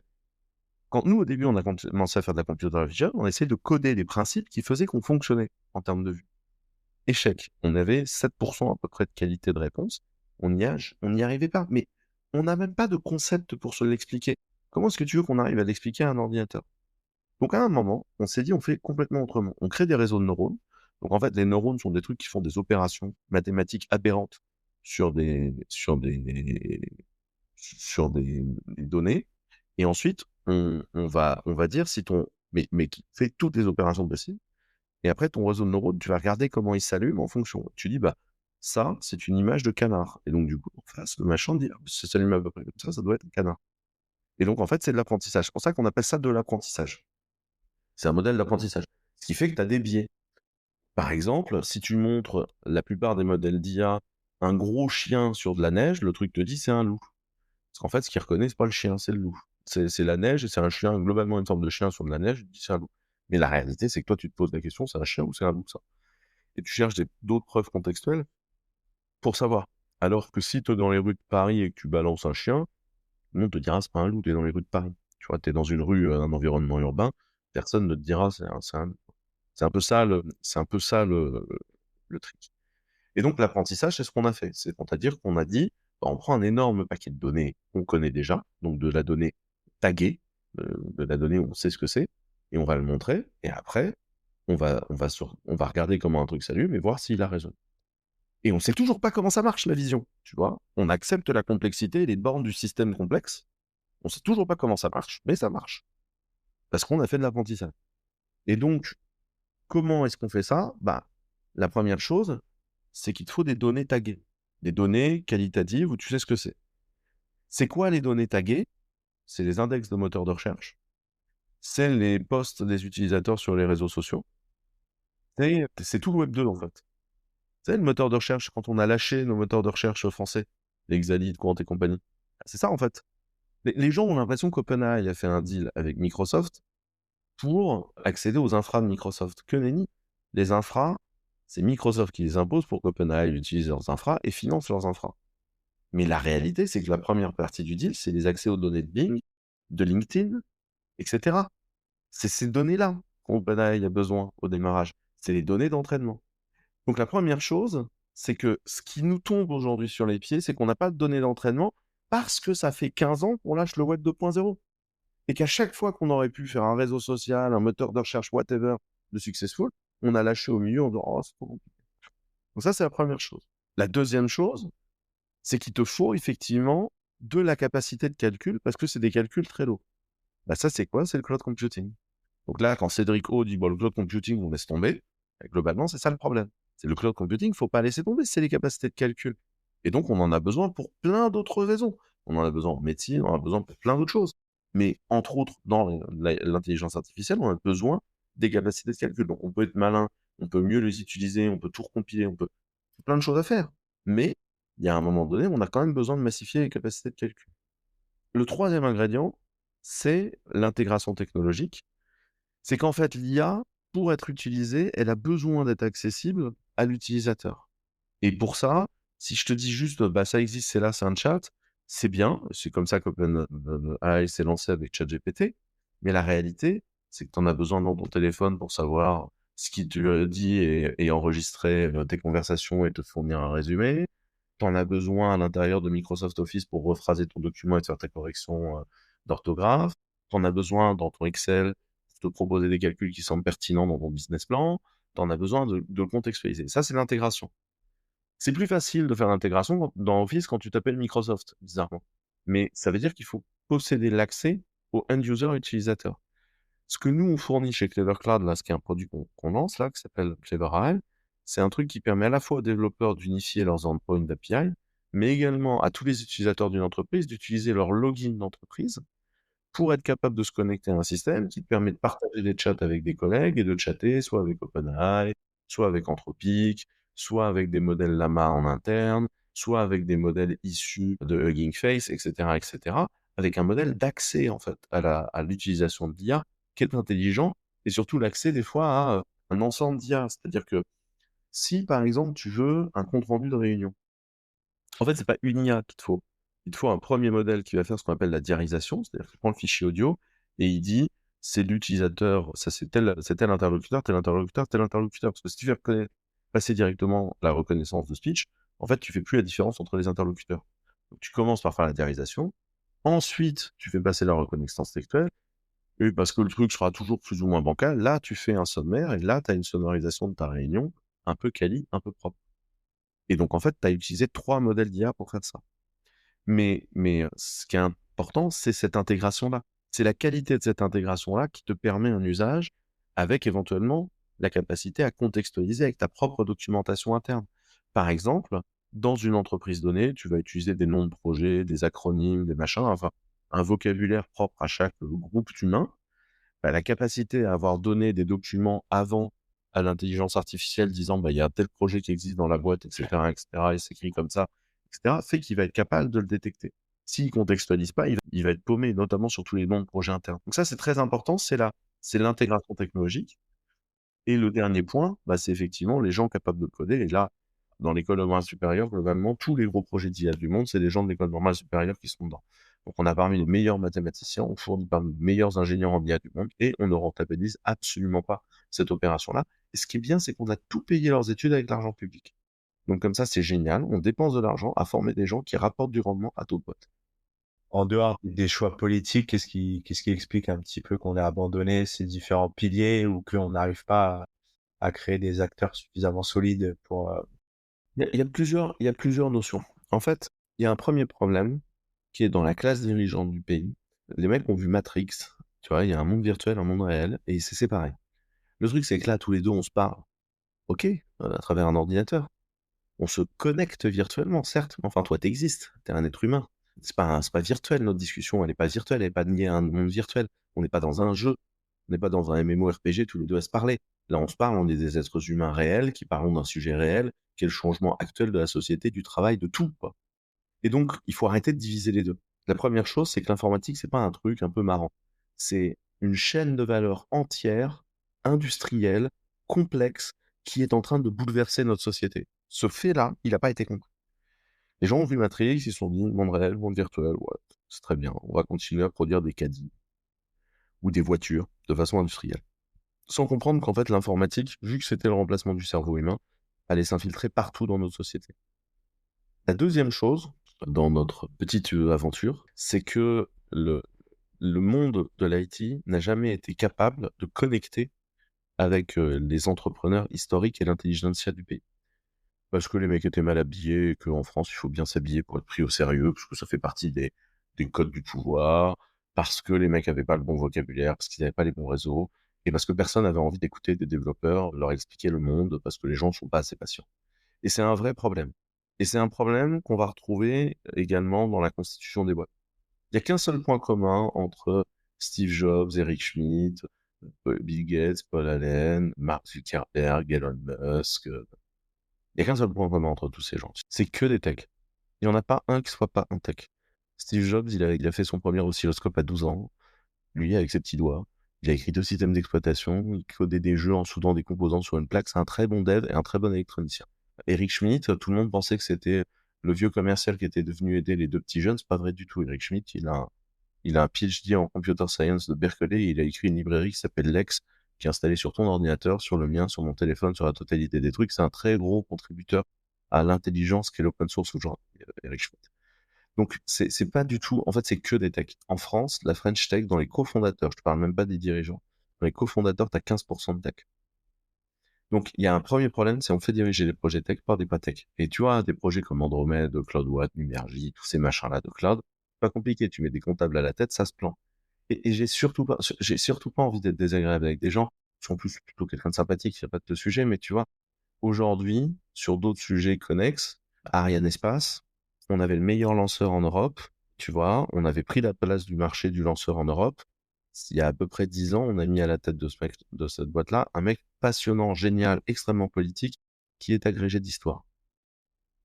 Quand nous, au début, on a commencé à faire de la computer vision, on essayait de coder les principes qui faisaient qu'on fonctionnait en termes de vue. Échec. On avait 7 à peu près de qualité de réponse. On n'y arrivait pas. Mais on n'a même pas de concept pour se l'expliquer. Comment est-ce que tu veux qu'on arrive à l'expliquer à un ordinateur? Donc à un moment, on s'est dit: «On fait complètement autrement». On crée des réseaux de neurones. Donc en fait, les neurones sont des trucs qui font des opérations mathématiques aberrantes sur des données et ensuite on va dire si ton mais qui fait toutes les opérations possibles et après ton réseau de neurones, tu vas regarder comment il s'allume en fonction. Tu dis: «Bah, ça, c'est une image de canard» et donc du coup, en face, le machin dit: «Ah, ça s'allume à peu près comme ça doit être un canard» et donc en fait, c'est de l'apprentissage. C'est pour ça qu'on appelle ça de l'apprentissage. C'est un modèle d'apprentissage. Ce qui fait que tu as des biais. Par exemple, si tu montres la plupart des modèles d'IA un gros chien sur de la neige, le truc te dit: «C'est un loup». Parce qu'en fait, ce qu'il reconnaît, c'est pas le chien, c'est le loup. C'est la neige et c'est un chien, globalement une forme de chien sur de la neige, il dit: «C'est un loup». Mais la réalité, c'est que toi, tu te poses la question: «C'est un chien ou c'est un loup, ça?» Et tu cherches d'autres preuves contextuelles pour savoir. Alors que si tu es dans les rues de Paris et que tu balances un chien, tout le monde te dira: «C'est pas un loup, tu es dans les rues de Paris». Tu vois? Tu es dans une rue, un environnement urbain, personne ne te dira: C'est un loup». C'est un peu ça le trick. Et donc l'apprentissage, c'est ce qu'on a fait. C'est-à-dire qu'on a dit: «Bah, on prend un énorme paquet de données qu'on connaît déjà, donc de la donnée taguée, de la donnée où on sait ce que c'est et on va le montrer et après on va regarder comment un truc s'allume et voir s'il a raison». Et on sait toujours pas comment ça marche la vision, tu vois? On accepte la complexité et les bornes du système complexe. On sait toujours pas comment ça marche, mais ça marche. Parce qu'on a fait de l'apprentissage. Et donc, comment est-ce qu'on fait ça? Bah, la première chose, c'est qu'il te faut des données taguées. Des données qualitatives où tu sais ce que c'est. C'est quoi les données taguées? C'est les index de moteurs de recherche. C'est les posts des utilisateurs sur les réseaux sociaux. C'est tout le web 2 en fait. C'est le moteur de recherche quand on a lâché nos moteurs de recherche français, les Xali, Quant et compagnie. C'est ça en fait. Les gens ont l'impression qu'OpenAI a fait un deal avec Microsoft pour accéder aux infras de Microsoft. Que nenni. Les infras, c'est Microsoft qui les impose pour qu'OpenAI utilise leurs infras et finance leurs infras. Mais la réalité, c'est que la première partie du deal, c'est les accès aux données de Bing, de LinkedIn, etc. C'est ces données-là qu'OpenAI a besoin au démarrage. C'est les données d'entraînement. Donc la première chose, c'est que ce qui nous tombe aujourd'hui sur les pieds, c'est qu'on n'a pas de données d'entraînement parce que ça fait 15 ans qu'on lâche le web 2.0. Et qu'à chaque fois qu'on aurait pu faire un réseau social, un moteur de recherche, whatever, de successful, on a lâché au milieu en disant: «Oh, c'est trop compliqué». Donc ça, c'est la première chose. La deuxième chose, c'est qu'il te faut effectivement de la capacité de calcul parce que c'est des calculs très lourds. Bah, ça, c'est quoi? C'est le cloud computing. Donc là, quand Cédric O dit: «Bon, le cloud computing, on laisse tomber», globalement, c'est ça le problème. C'est le cloud computing, faut pas laisser tomber, c'est les capacités de calcul. Et donc, on en a besoin pour plein d'autres raisons. On en a besoin en médecine, on en a besoin pour plein d'autres choses. Mais entre autres, dans l'intelligence artificielle, on a besoin des capacités de calcul. Donc, on peut être malin, on peut mieux les utiliser, on peut tout recompiler, on peut plein de choses à faire. Mais il y a un moment donné, on a quand même besoin de massifier les capacités de calcul. Le troisième ingrédient, c'est l'intégration technologique. C'est qu'en fait, l'IA, pour être utilisée, elle a besoin d'être accessible à l'utilisateur. Et pour ça, si je te dis juste: «Bah, ça existe, c'est là, c'est un chat», c'est bien, c'est comme ça qu'OpenAI s'est lancé avec ChatGPT. Mais la réalité, c'est que tu en as besoin dans ton téléphone pour savoir ce qu'il te dit et enregistrer, tes conversations et te fournir un résumé. Tu en as besoin à l'intérieur de Microsoft Office pour rephraser ton document et te faire ta correction, d'orthographe. Tu en as besoin dans ton Excel pour te proposer des calculs qui semblent pertinents dans ton business plan. Tu en as besoin de le contextualiser. Ça, c'est l'intégration. C'est plus facile de faire l'intégration dans Office quand tu t'appelles Microsoft, bizarrement. Mais ça veut dire qu'il faut posséder l'accès au end user utilisateur. Ce que nous, on fournit chez Clever Cloud, là, ce qui est un produit qu'on lance, là, qui s'appelle Clever AI, c'est un truc qui permet à la fois aux développeurs d'unifier leurs endpoints d'API, mais également à tous les utilisateurs d'une entreprise d'utiliser leur login d'entreprise pour être capable de se connecter à un système qui te permet de partager des chats avec des collègues et de chatter soit avec OpenAI, soit avec Anthropic, soit avec des modèles Llama en interne, soit avec des modèles issus de Hugging Face, etc., avec un modèle d'accès, en fait, à l'utilisation de l'IA qui est intelligent et surtout l'accès, des fois, à un ensemble d'IA. C'est-à-dire que si, par exemple, tu veux un compte rendu de réunion, en fait, c'est pas une IA qu'il te faut. Il te faut un premier modèle qui va faire ce qu'on appelle la diarisation, c'est-à-dire qu'il prend le fichier audio et il dit: «C'est l'utilisateur, ça c'est tel interlocuteur, tel interlocuteur, tel interlocuteur». Parce que si tu fais passer directement la reconnaissance de speech, en fait, tu fais plus la différence entre les interlocuteurs. Donc tu commences par faire la diarisation, ensuite tu fais passer la reconnaissance textuelle et parce que le truc sera toujours plus ou moins bancal, là, tu fais un sommaire et là, tu as une sonorisation de ta réunion un peu quali, un peu propre. Et donc en fait, tu as utilisé 3 modèles d'IA pour faire ça. Mais ce qui est important, c'est cette intégration-là. C'est la qualité de cette intégration-là qui te permet un usage avec éventuellement la capacité à contextualiser avec ta propre documentation interne. Par exemple, dans une entreprise donnée, tu vas utiliser des noms de projets, des acronymes, des machins, enfin, un vocabulaire propre à chaque groupe humain. Bah, la capacité à avoir donné des documents avant à l'intelligence artificielle disant: «Bah, il y a un tel projet qui existe dans la boîte et cetera, et c'est écrit comme ça» et cetera, fait qu'il va être capable de le détecter. S'il contextualise pas, il va être paumé, notamment sur tous les noms de projets internes. Donc ça, c'est très important, c'est l'intégration technologique. Et le dernier point, bah, c'est effectivement les gens capables de coder. Et là, dans l'école normale supérieure, globalement, tous les gros projets d'IA du monde, c'est des gens de l'école normale supérieure qui sont dedans. Donc, on a parmi les meilleurs mathématiciens, on fournit parmi les meilleurs ingénieurs en IA du monde et on ne rentabilise absolument pas cette opération-là. Et ce qui est bien, c'est qu'on a tout payé leurs études avec l'argent public. Donc, comme ça, c'est génial. On dépense de l'argent à former des gens qui rapportent du rendement à d'autres boîtes.
En dehors des choix politiques, qu'est-ce qui explique un petit peu qu'on ait abandonné ces différents piliers ou qu'on n'arrive pas à créer des acteurs suffisamment solides pour,
Il y a plusieurs notions. En fait, il y a un premier problème qui est dans la classe dirigeante du pays. Les mecs ont vu Matrix, tu vois, il y a un monde virtuel, un monde réel, et c'est séparé. Le truc, c'est que là, tous les deux, on se parle, ok, à travers un ordinateur. On se connecte virtuellement, certes, mais enfin, toi, t'existes, t'es un être humain. C'est pas virtuel, notre discussion, elle est pas virtuelle, elle est pas liée à un monde virtuel. On n'est pas dans un jeu, on n'est pas dans un MMORPG, tous les deux à se parler. Là, on se parle, on est des êtres humains réels qui parlons d'un sujet réel, qui est le changement actuel de la société, du travail, de tout, quoi. Et donc, il faut arrêter de diviser les deux. La première chose, c'est que l'informatique, c'est pas un truc un peu marrant. C'est une chaîne de valeur entière, industrielle, complexe, qui est en train de bouleverser notre société. Ce fait-là, il n'a pas été compris. Les gens ont vu Matrix, ils se sont dit, monde réel, monde virtuel, ouais, c'est très bien, on va continuer à produire des caddies ou des voitures de façon industrielle. Sans comprendre qu'en fait, l'informatique, vu que c'était le remplacement du cerveau humain, allait s'infiltrer partout dans notre société. La deuxième chose, dans notre petite aventure, c'est que le monde de l'IT n'a jamais été capable de connecter avec les entrepreneurs historiques et l'intelligentsia du pays. Parce que les mecs étaient mal habillés et qu'en France, il faut bien s'habiller pour être pris au sérieux, parce que ça fait partie des codes du pouvoir, parce que les mecs avaient pas le bon vocabulaire, parce qu'ils n'avaient pas les bons réseaux, et parce que personne n'avait envie d'écouter des développeurs leur expliquer le monde, parce que les gens ne sont pas assez patients. Et c'est un vrai problème. Et c'est un problème qu'on va retrouver également dans la constitution des boîtes. Il n'y a qu'un seul point commun entre Steve Jobs, Eric Schmidt, Bill Gates, Paul Allen, Mark Zuckerberg, Elon Musk. Il n'y a qu'un seul point commun entre tous ces gens. C'est que des techs. Il n'y en a pas un qui soit pas un tech. Steve Jobs, il a fait son premier oscilloscope à 12 ans. Lui, avec ses petits doigts. Il a écrit 2 systèmes d'exploitation. Il codait des jeux en soudant des composants sur une plaque. C'est un très bon dev et un très bon électronicien. Eric Schmidt, tout le monde pensait que c'était le vieux commercial qui était devenu aider les deux petits jeunes. C'est pas vrai du tout. Eric Schmidt, il a un PhD en computer science de Berkeley et il a écrit une librairie qui s'appelle Lex, qui est installée sur ton ordinateur, sur le mien, sur mon téléphone, sur la totalité des trucs. C'est un très gros contributeur à l'intelligence qu'est l'open source aujourd'hui, Eric Schmidt. Donc, c'est pas du tout, en fait, c'est que des techs. En France, la French Tech, dans les cofondateurs, je te parle même pas des dirigeants, dans les cofondateurs, t'as 15% de tech. Donc, il y a un premier problème, c'est on fait diriger les projets tech par des pas tech. Et tu vois, des projets comme Andromède, CloudWatt, Numergy, tous ces machins-là de cloud, pas compliqué, tu mets des comptables à la tête, ça se plante. Et j'ai surtout pas envie d'être désagréable avec des gens. Je suis en plus plutôt quelqu'un de sympathique, il n'y a pas de sujet, mais tu vois, aujourd'hui, sur d'autres sujets connexes, Ariane Espace, on avait le meilleur lanceur en Europe, tu vois, on avait pris la place du marché du lanceur en Europe. Il y a à peu près 10 ans, on a mis à la tête de ce mec, de cette boîte-là, un mec passionnant, génial, extrêmement politique, qui est agrégé d'histoire.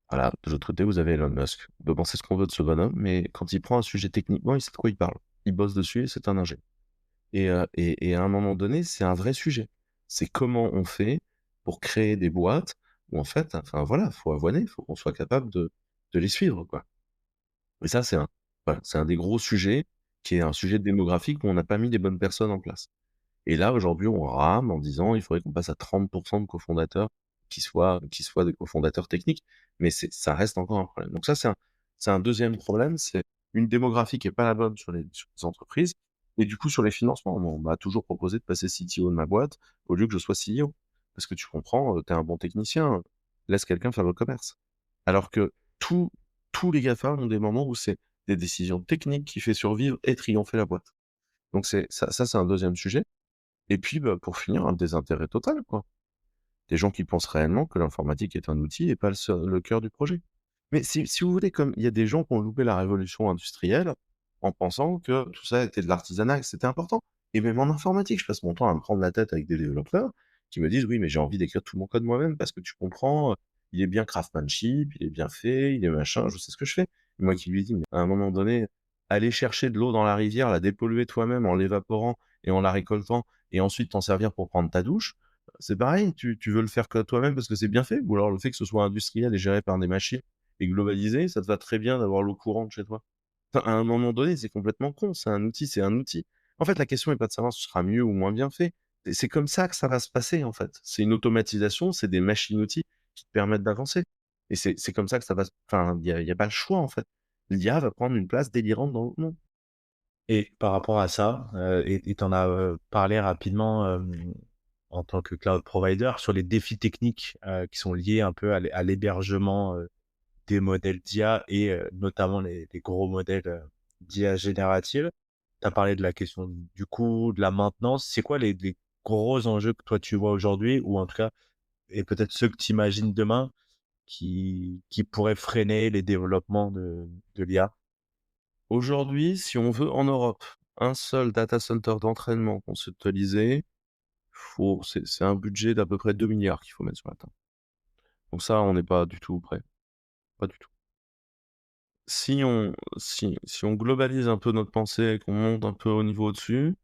Voilà, de l'autre côté, vous avez Elon Musk. On peut penser ce qu'on veut de ce bonhomme, mais quand il prend un sujet techniquement, il sait de quoi il parle. Il bosse dessus et c'est un ingé. Et à un moment donné, c'est un vrai sujet. C'est comment on fait pour créer des boîtes où en fait, enfin voilà, faut avoiner, faut qu'on soit capable de les suivre, quoi. Et ça, voilà, c'est un des gros sujets qui est un sujet démographique où on n'a pas mis les bonnes personnes en place. Et là, aujourd'hui, on rame en disant il faudrait qu'on passe à 30% de cofondateurs qui soient des cofondateurs techniques, mais ça reste encore un problème. Donc ça, c'est un deuxième problème, c'est une démographie qui est pas la bonne sur les entreprises. Et du coup, sur les financements, on m'a toujours proposé de passer CTO de ma boîte au lieu que je sois CEO. Parce que tu comprends, tu es un bon technicien, laisse quelqu'un faire le commerce. Alors que tous tous les GAFA ont des moments où c'est des décisions techniques qui fait survivre et triompher la boîte. Donc ça, c'est un deuxième sujet. Et puis, bah, pour finir, un désintérêt total, quoi. Des gens qui pensent réellement que l'informatique est un outil et pas le cœur du projet. Mais si vous voulez, comme il y a des gens qui ont loupé la révolution industrielle en pensant que tout ça était de l'artisanat, et que c'était important. Et même en informatique, je passe mon temps à me prendre la tête avec des développeurs qui me disent: «Oui, mais j'ai envie d'écrire tout mon code moi-même parce que tu comprends, il est bien craftsmanship, il est bien fait, il est machin, je sais ce que je fais». Et moi qui lui dis: «Mais à un moment donné, aller chercher de l'eau dans la rivière, la dépolluer toi-même en l'évaporant et en la récoltant et ensuite t'en servir pour prendre ta douche, c'est pareil, tu veux le faire que toi-même parce que c'est bien fait ou alors le fait que ce soit industriel et géré par des machines et globalisé, ça te va très bien d'avoir l'eau courante chez toi». Enfin, à un moment donné, c'est complètement con, c'est un outil, c'est un outil. En fait, la question est pas de savoir si ce sera mieux ou moins bien fait. C'est comme ça que ça va se passer, en fait. C'est une automatisation, c'est des machines-outils qui te permettent d'avancer. Et c'est comme ça que ça va se enfin, il y a pas le choix, en fait. L'IA va prendre une place délirante dans le monde.
Et par rapport à ça, et tu en as, parlé rapidement, en tant que cloud provider sur les défis techniques, qui sont liés un peu à l'hébergement, des modèles d'IA et notamment les gros modèles, d'IA générative. Tu as parlé de la question du coût, de la maintenance. C'est quoi les gros enjeux que toi tu vois aujourd'hui ou en tout cas et peut-être ceux que tu imagines demain qui pourraient freiner les développements de l'IA?
Aujourd'hui, si on veut en Europe, un seul data center d'entraînement conceptualisé, c'est un budget d'à peu près 2 milliards qu'il faut mettre sur la table. Donc ça, on n'est pas du tout prêt, pas du tout. Si on globalise un peu notre pensée et qu'on monte un peu au niveau au-dessus,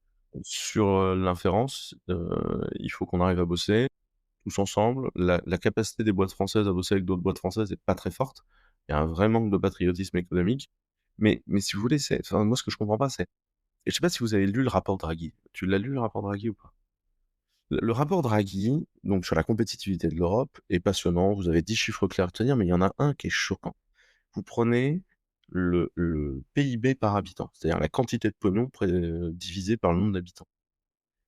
sur, l'inférence, il faut qu'on arrive à bosser tous ensemble. La capacité des boîtes françaises à bosser avec d'autres boîtes françaises est pas très forte. Il y a un vrai manque de patriotisme économique. Mais si vous voulez, enfin, moi, ce que je comprends pas, c'est et je sais pas si vous avez lu le rapport Draghi. Tu l'as lu, le rapport Draghi, ou pas? Le rapport Draghi, donc sur la compétitivité de l'Europe, est passionnant. Vous avez 10 chiffres clairs à tenir, mais il y en a un qui est choquant. Vous prenez le PIB par habitant, c'est-à-dire la quantité de pognon divisé par le nombre d'habitants.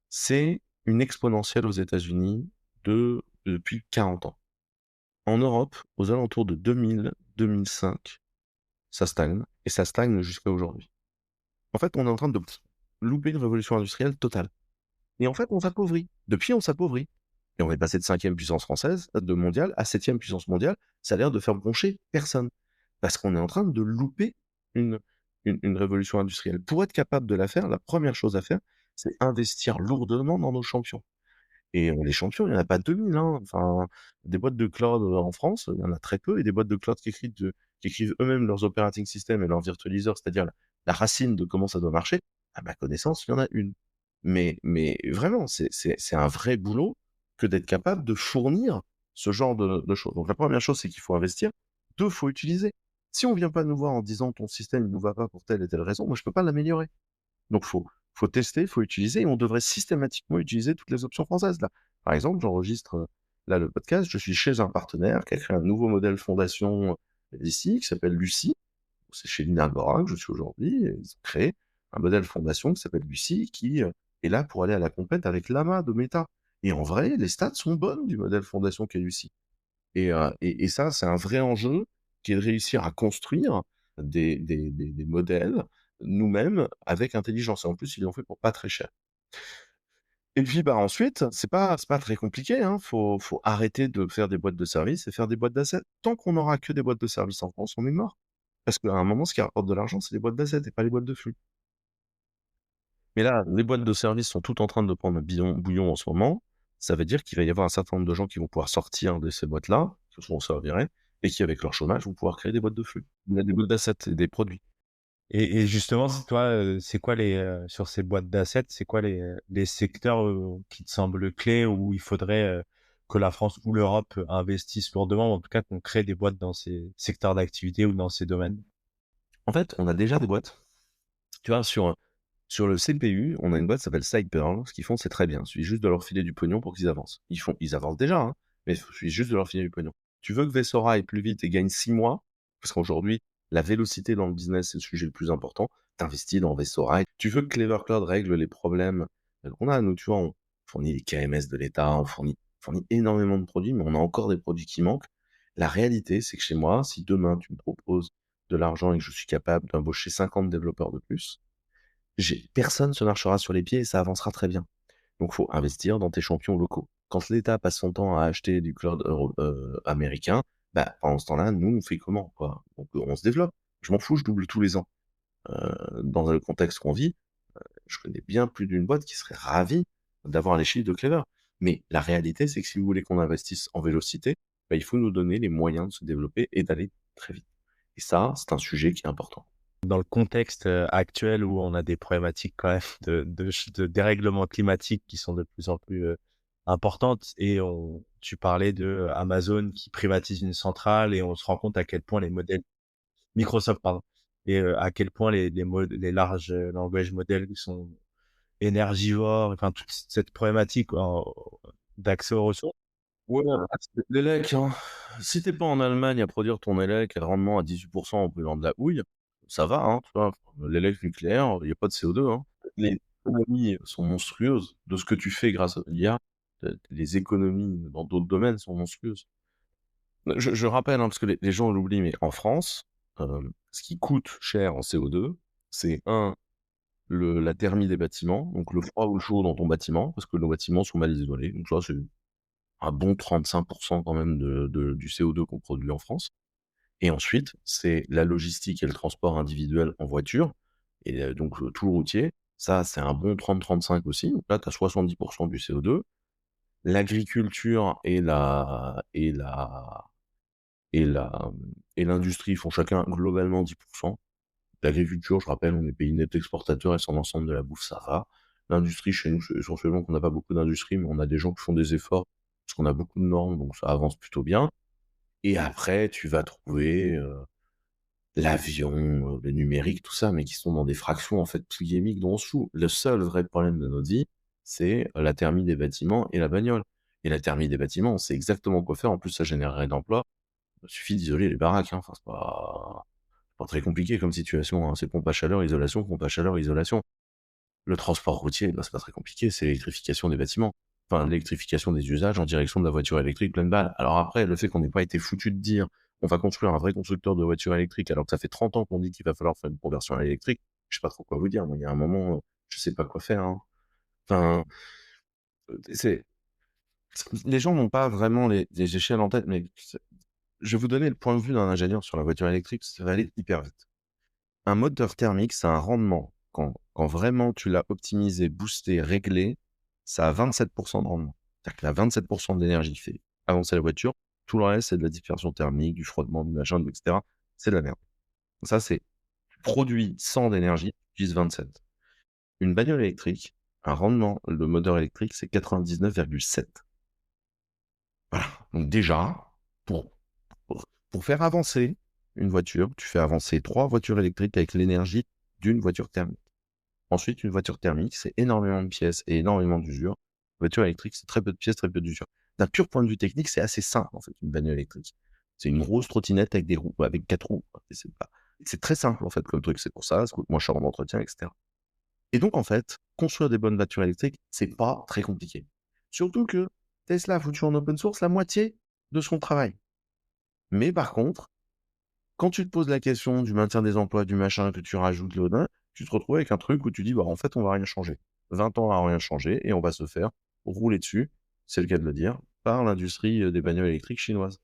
C'est une exponentielle aux États-Unis depuis 40 ans. En Europe, aux alentours de 2000-2005, ça stagne, et ça stagne jusqu'à aujourd'hui. En fait, on est en train de louper une révolution industrielle totale. Et en fait, on s'appauvrit. Depuis, on s'appauvrit. Et on est passé de 5e puissance française, de mondiale, à 7e puissance mondiale. Ça a l'air de faire broncher personne. Parce qu'on est en train de louper une, une révolution industrielle. Pour être capable de la faire, la première chose à faire, c'est investir lourdement dans nos champions. Et les champions, il n'y en a pas 2000, hein. Enfin, des boîtes de cloud en France, il y en a très peu, et des boîtes de cloud qui écrivent eux-mêmes leurs operating systems et leurs virtualiseurs, c'est-à-dire la racine de comment ça doit marcher, à ma connaissance, il y en a une. Mais vraiment, c'est un vrai boulot que d'être capable de fournir ce genre de choses. Donc la première chose, c'est qu'il faut investir. Deux, il faut utiliser. Si on vient pas nous voir en disant ton système ne nous va pas pour telle et telle raison, moi je peux pas l'améliorer. Donc faut tester, faut utiliser, et on devrait systématiquement utiliser toutes les options françaises là. Par exemple, j'enregistre, là le podcast, je suis chez un partenaire qui a créé un nouveau modèle fondation, ici, qui s'appelle Lucie. C'est chez Linalbora que je suis aujourd'hui, et ils ont créé un modèle fondation qui s'appelle Lucie qui, est là pour aller à la compète avec Llama de Meta. Et en vrai, les stats sont bonnes du modèle fondation qu'est Lucie. Et ça, c'est un vrai enjeu qui est de réussir à construire des modèles nous-mêmes avec intelligence. Et en plus, ils l'ont fait pour pas très cher. Et puis, bah, ensuite, c'est pas très compliqué, hein. Faut arrêter de faire des boîtes de services et faire des boîtes d'assets. Tant qu'on n'aura que des boîtes de services en France, on est mort. Parce qu'à un moment, ce qui rapporte de l'argent, c'est les boîtes d'assets et pas les boîtes de flux. Mais là, les boîtes de services sont toutes en train de prendre un bouillon en ce moment. Ça veut dire qu'il va y avoir un certain nombre de gens qui vont pouvoir sortir de ces boîtes-là, qui se seront servir, et qui, avec leur chômage, vont pouvoir créer des boîtes de flux. Il y a des boîtes d'assets et des produits.
Et justement, toi, c'est quoi sur ces boîtes d'assets, c'est quoi les secteurs, qui te semblent clés où il faudrait, que la France ou l'Europe investissent lourdement, ou en tout cas qu'on crée des boîtes dans ces secteurs d'activité ou dans ces domaines?
En fait, on a déjà des boîtes. Tu vois, sur le CPU, on a une boîte qui s'appelle Sidepearl. Ce qu'ils font, c'est très bien. Il suffit juste de leur filer du pognon pour qu'ils avancent. Ils avancent déjà, hein, mais il suffit juste de leur filer du pognon. Tu veux que Vessora aille plus vite et gagne 6 mois, parce qu'aujourd'hui, la vélocité dans le business, c'est le sujet le plus important. T'investis dans Vessora. Tu veux que Clever Cloud règle les problèmes qu'on a, nous, tu vois, on fournit les KMS de l'État, on fournit énormément de produits, mais on a encore des produits qui manquent. La réalité, c'est que chez moi, si demain tu me proposes de l'argent et que je suis capable d'embaucher 50 développeurs de plus, personne se marchera sur les pieds et ça avancera très bien. Donc, faut investir dans tes champions locaux. Quand l'État passe son temps à acheter du cloud américain, bah, pendant ce temps-là, nous, on fait comment, quoi? Donc, on se développe. Je m'en fous, je double tous les ans. Dans le contexte qu'on vit, je connais bien plus d'une boîte qui serait ravie d'avoir les chiffres de Clever. Mais la réalité, c'est que si vous voulez qu'on investisse en vélocité, bah, il faut nous donner les moyens de se développer et d'aller très vite. Et ça, c'est un sujet qui est important.
Dans le contexte, actuel où on a des problématiques quand même de dérèglement climatique qui sont de plus en plus, importantes et on tu parlais de Amazon qui privatise une centrale et on se rend compte à quel point les modèles Microsoft, pardon, et à quel point les larges, language models sont énergivores, enfin toute cette problématique d'accès aux ressources.
Ouais, l'élec, hein. Si tu pas en Allemagne à produire ton élec et le rendement à 18 en brûlant de la houille, ça va, hein, tu vois? L'élec nucléaire, il y a pas de CO2, hein. Les économies sont monstrueuses de ce que tu fais grâce à l'IA. Les économies dans d'autres domaines sont monstrueuses. Je rappelle, hein, parce que les gens l'oublient, mais en France, ce qui coûte cher en CO2, c'est un la thermie des bâtiments, donc le froid ou le chaud dans ton bâtiment, parce que nos bâtiments sont mal isolés. Donc ça, c'est un bon 35 quand même du CO2 qu'on produit en France. Et ensuite, c'est la logistique et le transport individuel en voiture et donc tout le routier. Ça, c'est un bon 30-35 aussi. Donc là, tu as 70 du CO2. L'agriculture et la et l'industrie font chacun globalement 10. L'agriculture, je rappelle, on est pays net exportateur et sur l'ensemble de la bouffe, ça va. L'industrie, chez nous, c'est essentiellement qu'on n'a pas beaucoup d'industrie, mais on a des gens qui font des efforts parce qu'on a beaucoup de normes, donc ça avance plutôt bien. Et après, tu vas trouver, l'avion, le numérique, tout ça, mais qui sont dans des fractions, en fait, polyémiques dont on se fout. Le seul vrai problème de notre vie, c'est la thermie des bâtiments et la bagnole. Et la thermie des bâtiments, on sait exactement quoi faire. En plus, ça générerait d'emplois. Il suffit d'isoler les baraques, hein. Enfin, c'est pas très compliqué comme situation, hein. C'est pompe à chaleur, isolation, pompe à chaleur, isolation. Le transport routier, bah, c'est pas très compliqué, c'est l'électrification des bâtiments. Enfin, l'électrification des usages en direction de la voiture électrique pleine balle. Alors après, le fait qu'on n'ait pas été foutu de dire on va construire un vrai constructeur de voitures électriques alors que ça fait 30 ans qu'on dit qu'il va falloir faire une conversion à l'électrique, je sais pas trop quoi vous dire. Moi, il y a un moment, je sais pas quoi faire, hein. Enfin, c'est les gens n'ont pas vraiment les échelles en tête, mais je vais vous donner le point de vue d'un ingénieur sur la voiture électrique, ça va aller hyper vite. Un moteur thermique, c'est un rendement. Quand vraiment tu l'as optimisé, boosté, réglé, ça a 27 de rendement. C'est-à-dire qu'il a 27 de l'énergie qui fait avancer la voiture. Tout le reste, c'est de la dispersion thermique, du frottement, du machin, etc. C'est de la merde. Ça, c'est produit 100 d'énergie, tu utilises 27. Une bagnole électrique, un rendement, le moteur électrique, c'est 99,7. Voilà. Donc déjà, pour, pour faire avancer une voiture, tu fais avancer 3 voitures électriques avec l'énergie d'une voiture thermique. Ensuite, une voiture thermique, c'est énormément de pièces et énormément d'usure. Une voiture électrique, c'est très peu de pièces, très peu d'usure. D'un pur point de vue technique, c'est assez simple, en fait, une bagnole électrique. C'est une grosse trottinette avec des roues, avec 4 roues. Et c'est très simple, en fait, comme truc. C'est pour ça coûte moins cher en entretien, etc. Et donc, en fait, construire des bonnes voitures électriques, c'est pas très compliqué. Surtout que Tesla a foutu en open source la moitié de son travail. Mais par contre, quand tu te poses la question du maintien des emplois, du machin, que tu rajoutes le tu te retrouves avec un truc où tu dis, bah, en fait, on va rien changer. 20 ans à rien changer et on va se faire rouler dessus, c'est le cas de le dire, par l'industrie des bagnoles électriques chinoises.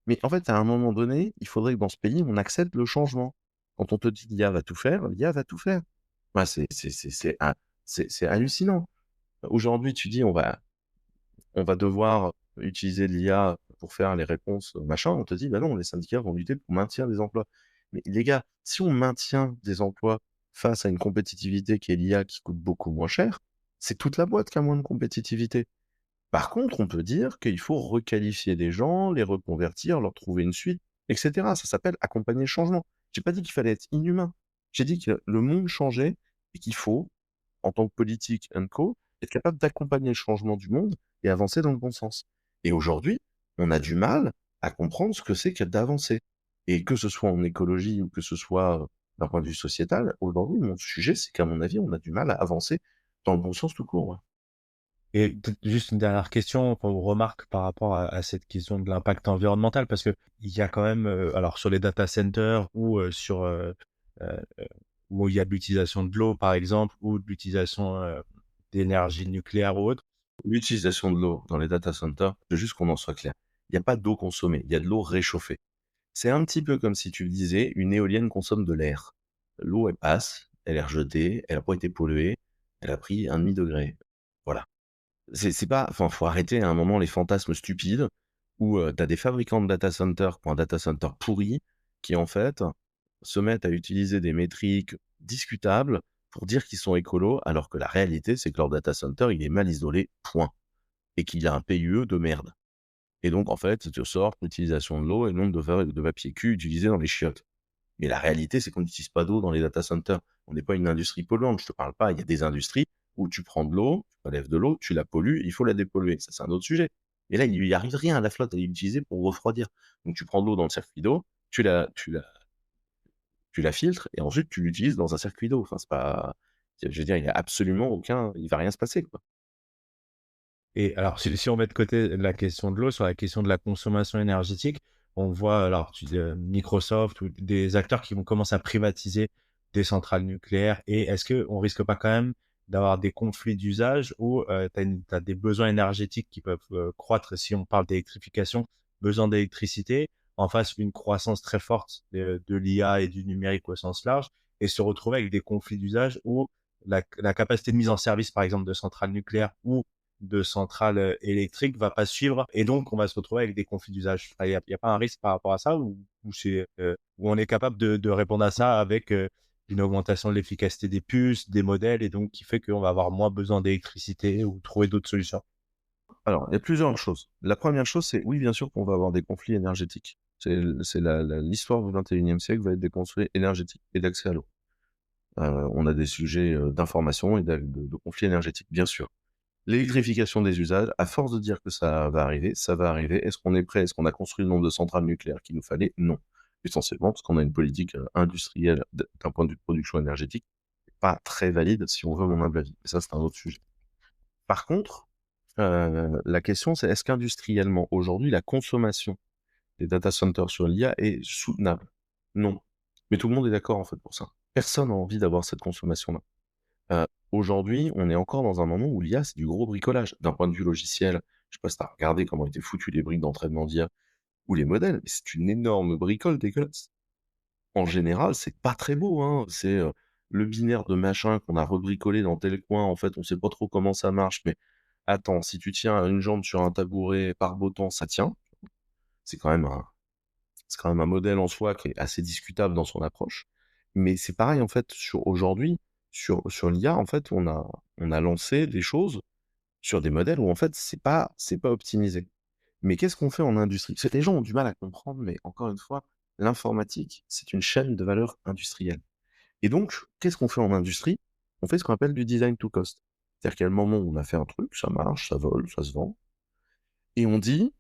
Mais en fait, à un moment donné, il faudrait que dans ce pays, on accepte le changement. Quand on te dit l'IA va tout faire, l'IA va tout faire. Ouais, c'est hallucinant. Aujourd'hui, tu dis, on va devoir utiliser l'IA pour faire les réponses, machin, on te dit: «Bah non, les syndicats vont lutter pour maintien des emplois». Mais les gars, si on maintient des emplois face à une compétitivité qui est l'IA qui coûte beaucoup moins cher, c'est toute la boîte qui a moins de compétitivité. Par contre, on peut dire qu'il faut requalifier des gens, les reconvertir, leur trouver une suite, et cetera. Ça s'appelle accompagner le changement. J'ai pas dit qu'il fallait être inhumain. J'ai dit que le monde changeait et qu'il faut, en tant que politique and co, être capable d'accompagner le changement du monde et avancer dans le bon sens. Et aujourd'hui, on a du mal à comprendre ce que c'est que d'avancer. Et que ce soit en écologie ou que ce soit d'un point de vue sociétal, aujourd'hui, mon sujet, c'est qu'à mon avis, on a du mal à avancer dans le bon sens tout court. Ouais.
Et peut-être juste une dernière question qu'on remarque par rapport à cette question de l'impact environnemental, parce que il y a quand même, alors sur les data centers ou sur euh, où il y a de l'utilisation de l'eau, par exemple, ou de l'utilisation d'énergie nucléaire ou autre.
L'utilisation de l'eau dans les data centers, je veux juste qu'on en soit clair. Il n'y a pas d'eau consommée, il y a de l'eau réchauffée. C'est un petit peu comme si tu disais une éolienne consomme de l'air. L'eau, elle passe, elle est rejetée, elle n'a pas été polluée, elle a pris 1,5 degré. Voilà. C'est pas enfin, faut arrêter à un moment les fantasmes stupides où, tu as des fabricants de data centers qui ont un data center pourri, qui en fait, se mettent à utiliser des métriques discutables pour dire qu'ils sont écolos, alors que la réalité, c'est que leur data center, il est mal isolé, point, et qu'il y a un PUE de merde. Et donc en fait, tu sors l'utilisation de l'eau et le nombre de papier cul utilisé dans les chiottes. Mais la réalité, c'est qu'on n'utilise pas d'eau dans les data centers. On n'est pas une industrie polluante. Je te parle pas. Il y a des industries où tu prends de l'eau, tu relèves de l'eau, tu la pollues, il faut la dépolluer. Ça, c'est un autre sujet. Et là, il lui arrive rien à la flotte, elle est utilisée pour refroidir. Donc, tu prends de l'eau dans le circuit d'eau, tu la filtres et ensuite tu l'utilises dans un circuit d'eau. Enfin, c'est pas, je veux dire, il y a absolument aucun, il va rien se passer, quoi.
Et alors, si on met de côté la question de l'eau, sur la question de la consommation énergétique, on voit alors Microsoft ou des acteurs qui vont commencer à privatiser des centrales nucléaires. Et est-ce qu'on risque pas quand même d'avoir des conflits d'usage où tu as des besoins énergétiques qui peuvent croître si on parle d'électrification, besoin d'électricité, en face une croissance très forte de l'IA et du numérique au sens large, et se retrouver avec des conflits d'usage où la capacité de mise en service, par exemple, de centrales nucléaires ou de centrales électriques va pas suivre, et donc on va se retrouver avec des conflits d'usage. Enfin, il y a pas un risque par rapport à ça, où on est capable de répondre à ça avec une augmentation de l'efficacité des puces, des modèles, et donc qui fait qu'on va avoir moins besoin d'électricité ou trouver d'autres solutions.
Alors, il y a plusieurs choses. La première chose, c'est oui, bien sûr qu'on va avoir des conflits énergétiques. C'est l'histoire du 21e siècle va être des conflits énergétiques et d'accès à l'eau. On a des sujets d'information et de conflits énergétiques, bien sûr. L'électrification des usages, à force de dire que ça va arriver, ça va arriver. Est-ce qu'on est prêt? Est-ce qu'on a construit le nombre de centrales nucléaires qu'il nous fallait? Non. Essentiellement parce qu'on a une politique industrielle d'un point de vue de production énergétique pas très valide, si on veut mon humble avis. Et ça, c'est un autre sujet. Par contre, la question, c'est est-ce qu'industriellement, aujourd'hui, la consommation des data centers sur l'IA est soutenable? Non. Mais tout le monde est d'accord, en fait, pour ça. Personne n'a envie d'avoir cette consommation-là. Aujourd'hui, on est encore dans un moment où l'IA, c'est du gros bricolage. D'un point de vue logiciel, je sais pas si tu as regardé comment étaient foutus les briques d'entraînement d'IA ou les modèles, mais c'est une énorme bricole dégueulasse. En général, c'est pas très beau, hein. C'est, le binaire de machin qu'on a rebricolé dans tel coin. En fait, on sait pas trop comment ça marche, mais attends, si tu tiens à une jambe sur un tabouret par beau temps, ça tient. C'est quand même un c'est quand même un modèle en soi qui est assez discutable dans son approche. Mais c'est pareil, en fait, sur aujourd'hui, sur l'IA, en fait, on a lancé des choses sur des modèles où, en fait, c'est pas optimisé. Mais qu'est-ce qu'on fait en industrie? C'est les gens ont du mal à comprendre, mais encore une fois, l'informatique, c'est une chaîne de valeur industrielle. Et donc, qu'est-ce qu'on fait en industrie? On fait ce qu'on appelle du design to cost. C'est-à-dire qu'à un moment, on a fait un truc, ça marche, ça vole, ça se vend, et on dit,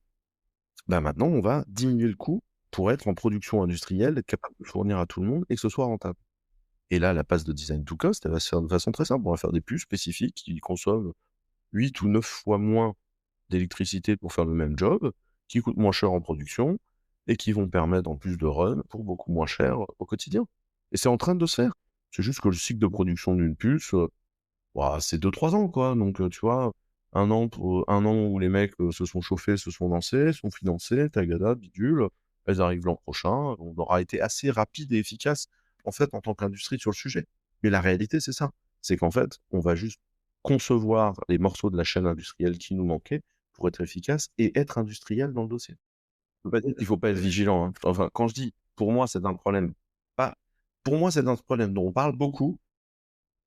bah maintenant, on va diminuer le coût pour être en production industrielle, être capable de fournir à tout le monde et que ce soit rentable. Et là, la passe de design to cost, elle va se faire de façon très simple. On va faire des puces spécifiques qui consomment 8 ou 9 fois moins d'électricité pour faire le même job, qui coûtent moins cher en production et qui vont permettre en plus de run pour beaucoup moins cher au quotidien. Et c'est en train de se faire. C'est juste que le cycle de production d'une puce, ouah, c'est 2 3 ans, quoi. Donc, tu vois, un an où les mecs se sont chauffés, se sont lancés, sont financés, tagada, bidule, elles arrivent l'an prochain. On aura été assez rapide et efficace, en fait, en tant qu'industrie sur le sujet. Mais la réalité, c'est ça. C'est qu'en fait, on va juste concevoir les morceaux de la chaîne industrielle qui nous manquaient pour être efficace et être industriel dans le dossier. Ça veut pas dire qu'il faut pas être vigilant, hein. Enfin, quand je dis, pour moi, c'est un problème, pas, pour moi, c'est un problème dont on parle beaucoup,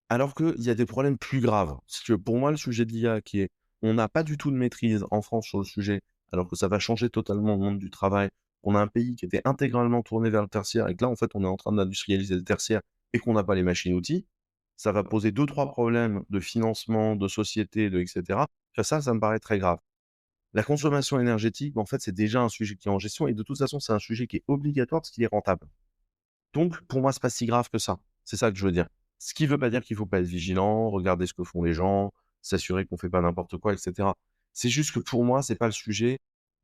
alors qu'il y a des problèmes plus graves. Si tu veux, pour moi, le sujet de l'IA qui est, on n'a pas du tout de maîtrise en France sur le sujet, alors que ça va changer totalement le monde du travail. On a un pays qui était intégralement tourné vers le tertiaire et que là, en fait, on est en train d'industrialiser le tertiaire et qu'on n'a pas les machines-outils. Ça va poser 2 3 problèmes de financement, de société, de etc. Ça me paraît très grave. La consommation énergétique, en fait, c'est déjà un sujet qui est en gestion et de toute façon, c'est un sujet qui est obligatoire parce qu'il est rentable. Donc, pour moi, c'est pas si grave que ça. C'est ça que je veux dire. Ce qui veut pas dire qu'il faut pas être vigilant, regarder ce que font les gens, s'assurer qu'on fait pas n'importe quoi, etc. C'est juste que pour moi, c'est pas le sujet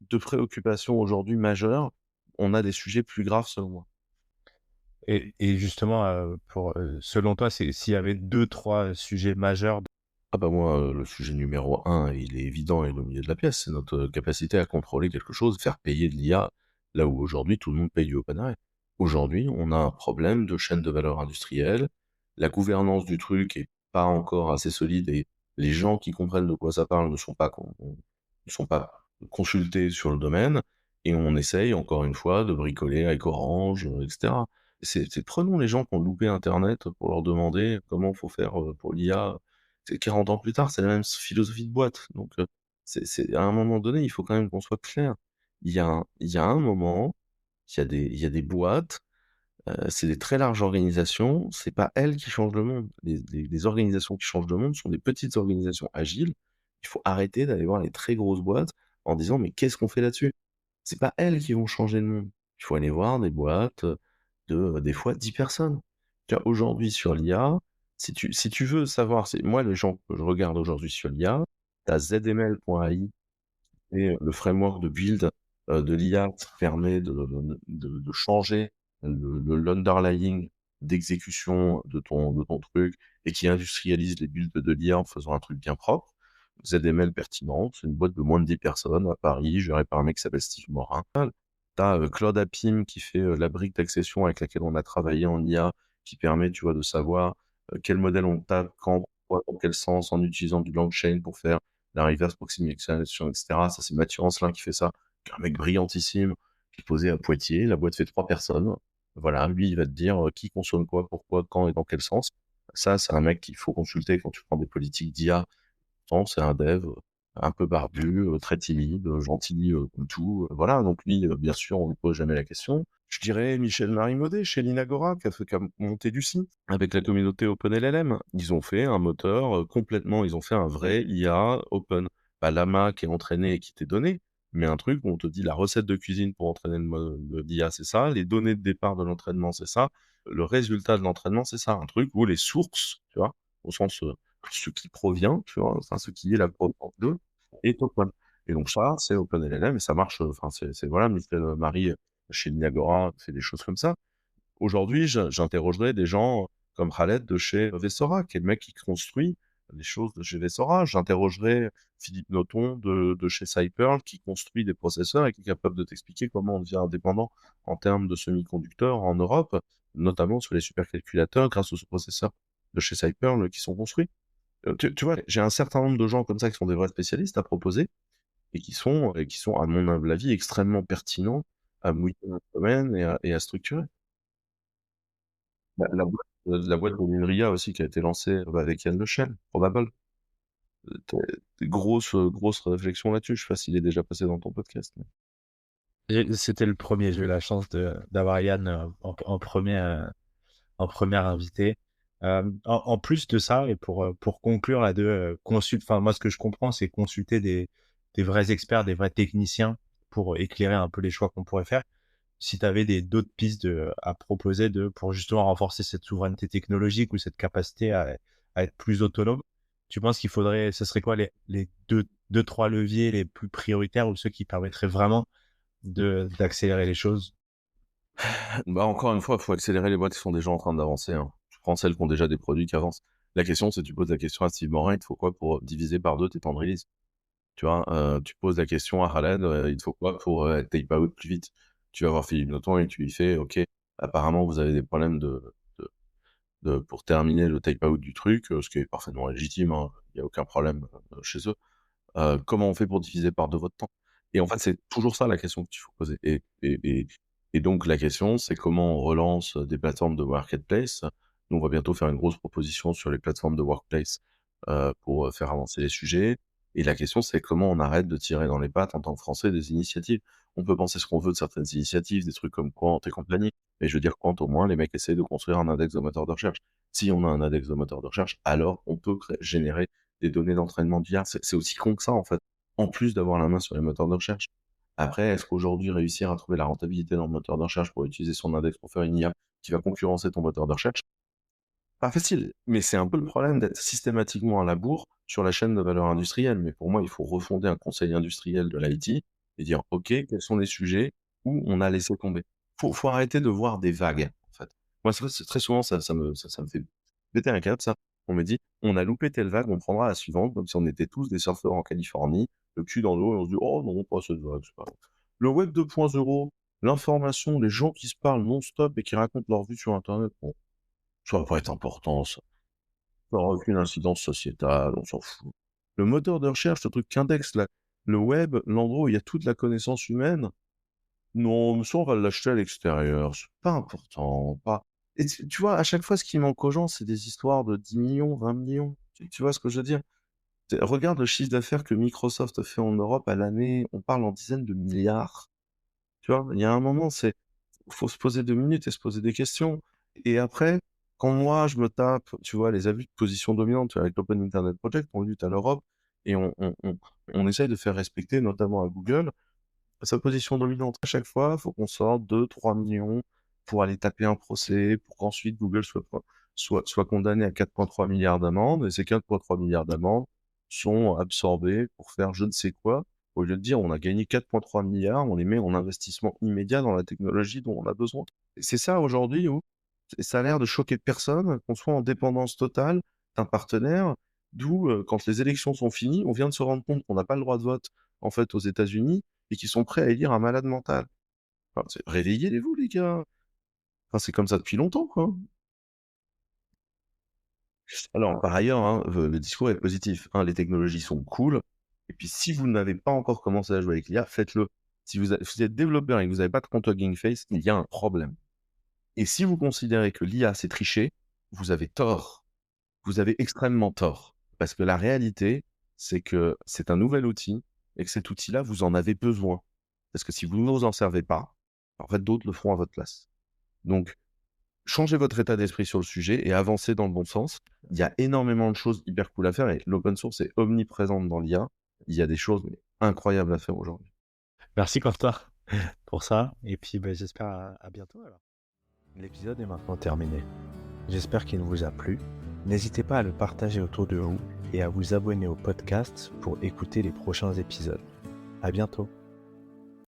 de préoccupation aujourd'hui majeur. On a des sujets plus graves selon moi.
Et justement, selon toi, s'il y avait deux, trois sujets majeurs.
Ah bah moi, le sujet numéro un, il est évident et il est au milieu de la pièce, c'est notre capacité à contrôler quelque chose, faire payer de l'IA, là où aujourd'hui tout le monde paye du open array. Aujourd'hui, on a un problème de chaîne de valeur industrielle, la gouvernance du truc est pas encore assez solide et Les gens qui comprennent de quoi ça parle ne sont pas consultés sur le domaine et on essaye encore une fois de bricoler avec Orange, et cetera. Prenons les gens qui ont loupé internet pour leur demander comment faut faire, pour l'IA. C'est 40 ans plus tard, c'est la même philosophie de boîte. Donc, c'est à un moment donné, il faut quand même qu'on soit clair. Il y a un moment, il y a des boîtes, c'est des très larges organisations, c'est pas elles qui changent le monde. Les organisations qui changent le monde sont des petites organisations agiles. Il faut arrêter d'aller voir les très grosses boîtes en disant: «Mais qu'est-ce qu'on fait là-dessus?» C'est pas elles qui vont changer le monde. Il faut aller voir des boîtes, de, des fois 10 personnes. Tu vois, aujourd'hui sur l'IA, si tu veux savoir, c'est moi les gens que je regarde aujourd'hui sur l'IA, tu as ZML.ai et le framework de build, de l'IA qui permet de changer l'underlying d'exécution de ton truc et qui industrialise les builds de l'IA en faisant un truc bien propre. ZML Pertinent, c'est une boîte de moins de 10 personnes à Paris, gérée par un mec qui s'appelle Steve Morin. Tu as, Claude Appim qui fait, la brique d'accession avec laquelle on a travaillé en IA, qui permet, tu vois, de savoir, quel modèle on tape, quand, pourquoi, dans quel sens, en utilisant du LangChain pour faire la reverse proximation, et cetera. Ça, c'est Mathieu Ancelin qui fait ça, qui est un mec brillantissime, qui est posé à Poitiers. La boîte fait 3 personnes. Voilà, lui, il va te dire, qui consomme quoi, pourquoi, quand et dans quel sens. Ça, c'est un mec qu'il faut consulter quand tu prends des politiques d'IA. Pourtant, c'est un dev, un peu barbu, très timide, gentil, comme tout, voilà. Donc lui, bien sûr, on lui pose jamais la question. Je dirais Michel Marimaudet chez Linagora qui a monté Lucie avec la communauté OpenLLM. Ils ont fait un moteur, complètement, ils ont fait un vrai IA open. Pas Llama qui est entraîné et qui t'est donné, mais un truc où on te dit la recette de cuisine pour entraîner l'IA, c'est ça, les données de départ de l'entraînement, c'est ça, le résultat de l'entraînement, c'est ça. Un truc où les sources, tu vois, au sens, ce qui provient, tu vois, enfin, ce qui est la provenance de, est open. Et donc ça, c'est OpenLLM et ça marche, enfin, voilà, Michel Marie, chez Niagara, fait des choses comme ça. Aujourd'hui, j'interrogerais des gens comme Khaled de chez Vessora, qui est le mec qui construit les choses de chez Vessora. J'interrogerais Philippe Noton de chez Cyperl, qui construit des processeurs et qui est capable de t'expliquer comment on devient indépendant en termes de semi-conducteurs en Europe, notamment sur les supercalculateurs grâce aux processeurs de chez Cyperl qui sont construits. Tu vois, j'ai un certain nombre de gens comme ça qui sont des vrais spécialistes à proposer et qui sont, à mon humble avis, extrêmement pertinents à mouiller dans le domaine et à structurer. La boîte de Lumria aussi qui a été lancée, bah, avec Yann Lechel, Probable. Grosse réflexion là-dessus. Je sais pas s'il est déjà passé dans ton podcast, mais
C'était le premier. J'ai eu la chance d'avoir Yann en première invité. En plus de ça, et pour conclure là, enfin, moi, ce que je comprends, c'est consulter des vrais experts, des vrais techniciens pour éclairer un peu les choix qu'on pourrait faire. Si tu avais d'autres pistes à proposer pour justement renforcer cette souveraineté technologique ou cette capacité à être plus autonome, tu penses ce serait quoi les deux, trois leviers les plus prioritaires ou ceux qui permettraient vraiment d'accélérer les choses?
bah, encore une fois, il faut accélérer les boîtes qui sont déjà en train d'avancer, hein. Tu prends celles qui ont déjà des produits qui avancent. La question, c'est tu poses la question à Steve Morin, il te faut quoi pour diviser par 2 tes temps de release? Tu vois? Tu poses la question à Khaled, il te faut quoi pour, tape out plus vite? Tu vas voir Philippe Noton et tu lui fais: «OK, apparemment vous avez des problèmes de pour terminer le tape out du truc», ce qui est parfaitement légitime, hein, il y a aucun problème, chez eux. Comment on fait pour diviser par 2 votre temps? Et en fait, c'est toujours ça la question qu'il faut poser et donc la question, c'est comment on relance, des plateformes de marketplace. Nous, on va bientôt faire une grosse proposition sur les plateformes de workplace, pour, faire avancer les sujets et la question, c'est comment on arrête de tirer dans les pattes en tant que Français des initiatives. On peut penser ce qu'on veut de certaines initiatives, des trucs comme Quant et compagnie, mais je veux dire Quant, au moins, les mecs essayent de construire un index de moteur de recherche. Si on a un index de moteur de recherche, alors on peut générer des données d'entraînement d'IA. C'est aussi con que ça, en fait, en plus d'avoir la main sur les moteurs de recherche. Après, est-ce qu'aujourd'hui, réussir à trouver la rentabilité dans le moteur de recherche pour utiliser son index pour faire une IA qui va concurrencer ton moteur de recherche? Pas facile, mais c'est un peu le problème d'être systématiquement à la bourre sur la chaîne de valeur industrielle. Mais pour moi, il faut refonder un conseil industriel de l'IT et dire: «OK, quels sont les sujets où on a laissé tomber?» Faut arrêter de voir des vagues, en fait. Moi, c'est très souvent, ça me fait péter un câble, ça. On me dit: «On a loupé telle vague, on prendra la suivante», comme si on était tous des surfeurs en Californie, le cul dans l'eau et on se dit: «Oh non, pas cette vague, c'est pas grave». Le web 2.0, l'information, les gens qui se parlent non-stop et qui racontent leur vie sur internet, bon, ça va pas être important ça. Ça aura aucune incidence sociétale, on s'en fout. Le moteur de recherche, le truc qu'indexe le web, l'endroit où il y a toute la connaissance humaine, non, mais ça, on va l'acheter à l'extérieur, c'est pas important, pas. Et tu vois, à chaque fois, ce qui manque aux gens, c'est des histoires de 10 millions, 20 millions. Tu vois ce que je veux dire? Regarde le chiffre d'affaires que Microsoft fait en Europe à l'année, on parle en dizaines de milliards. Tu vois, il y a un moment, faut se poser 2 minutes et se poser des questions. Et après, quand moi, je me tape, tu vois, les abus de position dominante, tu vois, avec l'Open Internet Project, on lutte à l'Europe et on essaye de faire respecter, notamment à Google, sa position dominante. À chaque fois, il faut qu'on sorte 2-3 millions pour aller taper un procès, pour qu'ensuite Google soit condamné à 4,3 milliards d'amendes, et ces 4,3 milliards d'amendes sont absorbés pour faire je ne sais quoi. Au lieu de dire on a gagné 4,3 milliards, on les met en investissement immédiat dans la technologie dont on a besoin. C'est ça aujourd'hui où ça a l'air de choquer personne, qu'on soit en dépendance totale d'un partenaire, d'où quand les élections sont finies, on vient de se rendre compte qu'on n'a pas le droit de vote en fait aux États-Unis et qui sont prêts à élire un malade mental. Enfin, réveillez-vous les gars. Enfin, c'est comme ça depuis longtemps, quoi. Alors, par ailleurs, hein, le discours est positif. Hein, les technologies sont cool. Et puis, si vous n'avez pas encore commencé à jouer avec l'IA, faites-le. Si vous êtes développeur et que vous n'avez pas de compte Hugging Face, il y a un problème. Et si vous considérez que l'IA c'est tricher, vous avez tort. Vous avez extrêmement tort. Parce que la réalité, c'est que c'est un nouvel outil et que cet outil-là, vous en avez besoin. Parce que si vous ne vous en servez pas, en fait, d'autres le feront à votre place. Donc, changez votre état d'esprit sur le sujet et avancez dans le bon sens. Il y a énormément de choses hyper cool à faire et l'open source est omniprésente dans l'IA. Il y a des choses incroyables à faire aujourd'hui.
Merci Quentin pour ça. Et puis j'espère à bientôt alors. L'épisode est maintenant terminé. J'espère qu'il vous a plu. N'hésitez pas à le partager autour de vous et à vous abonner au podcast pour écouter les prochains épisodes. À bientôt.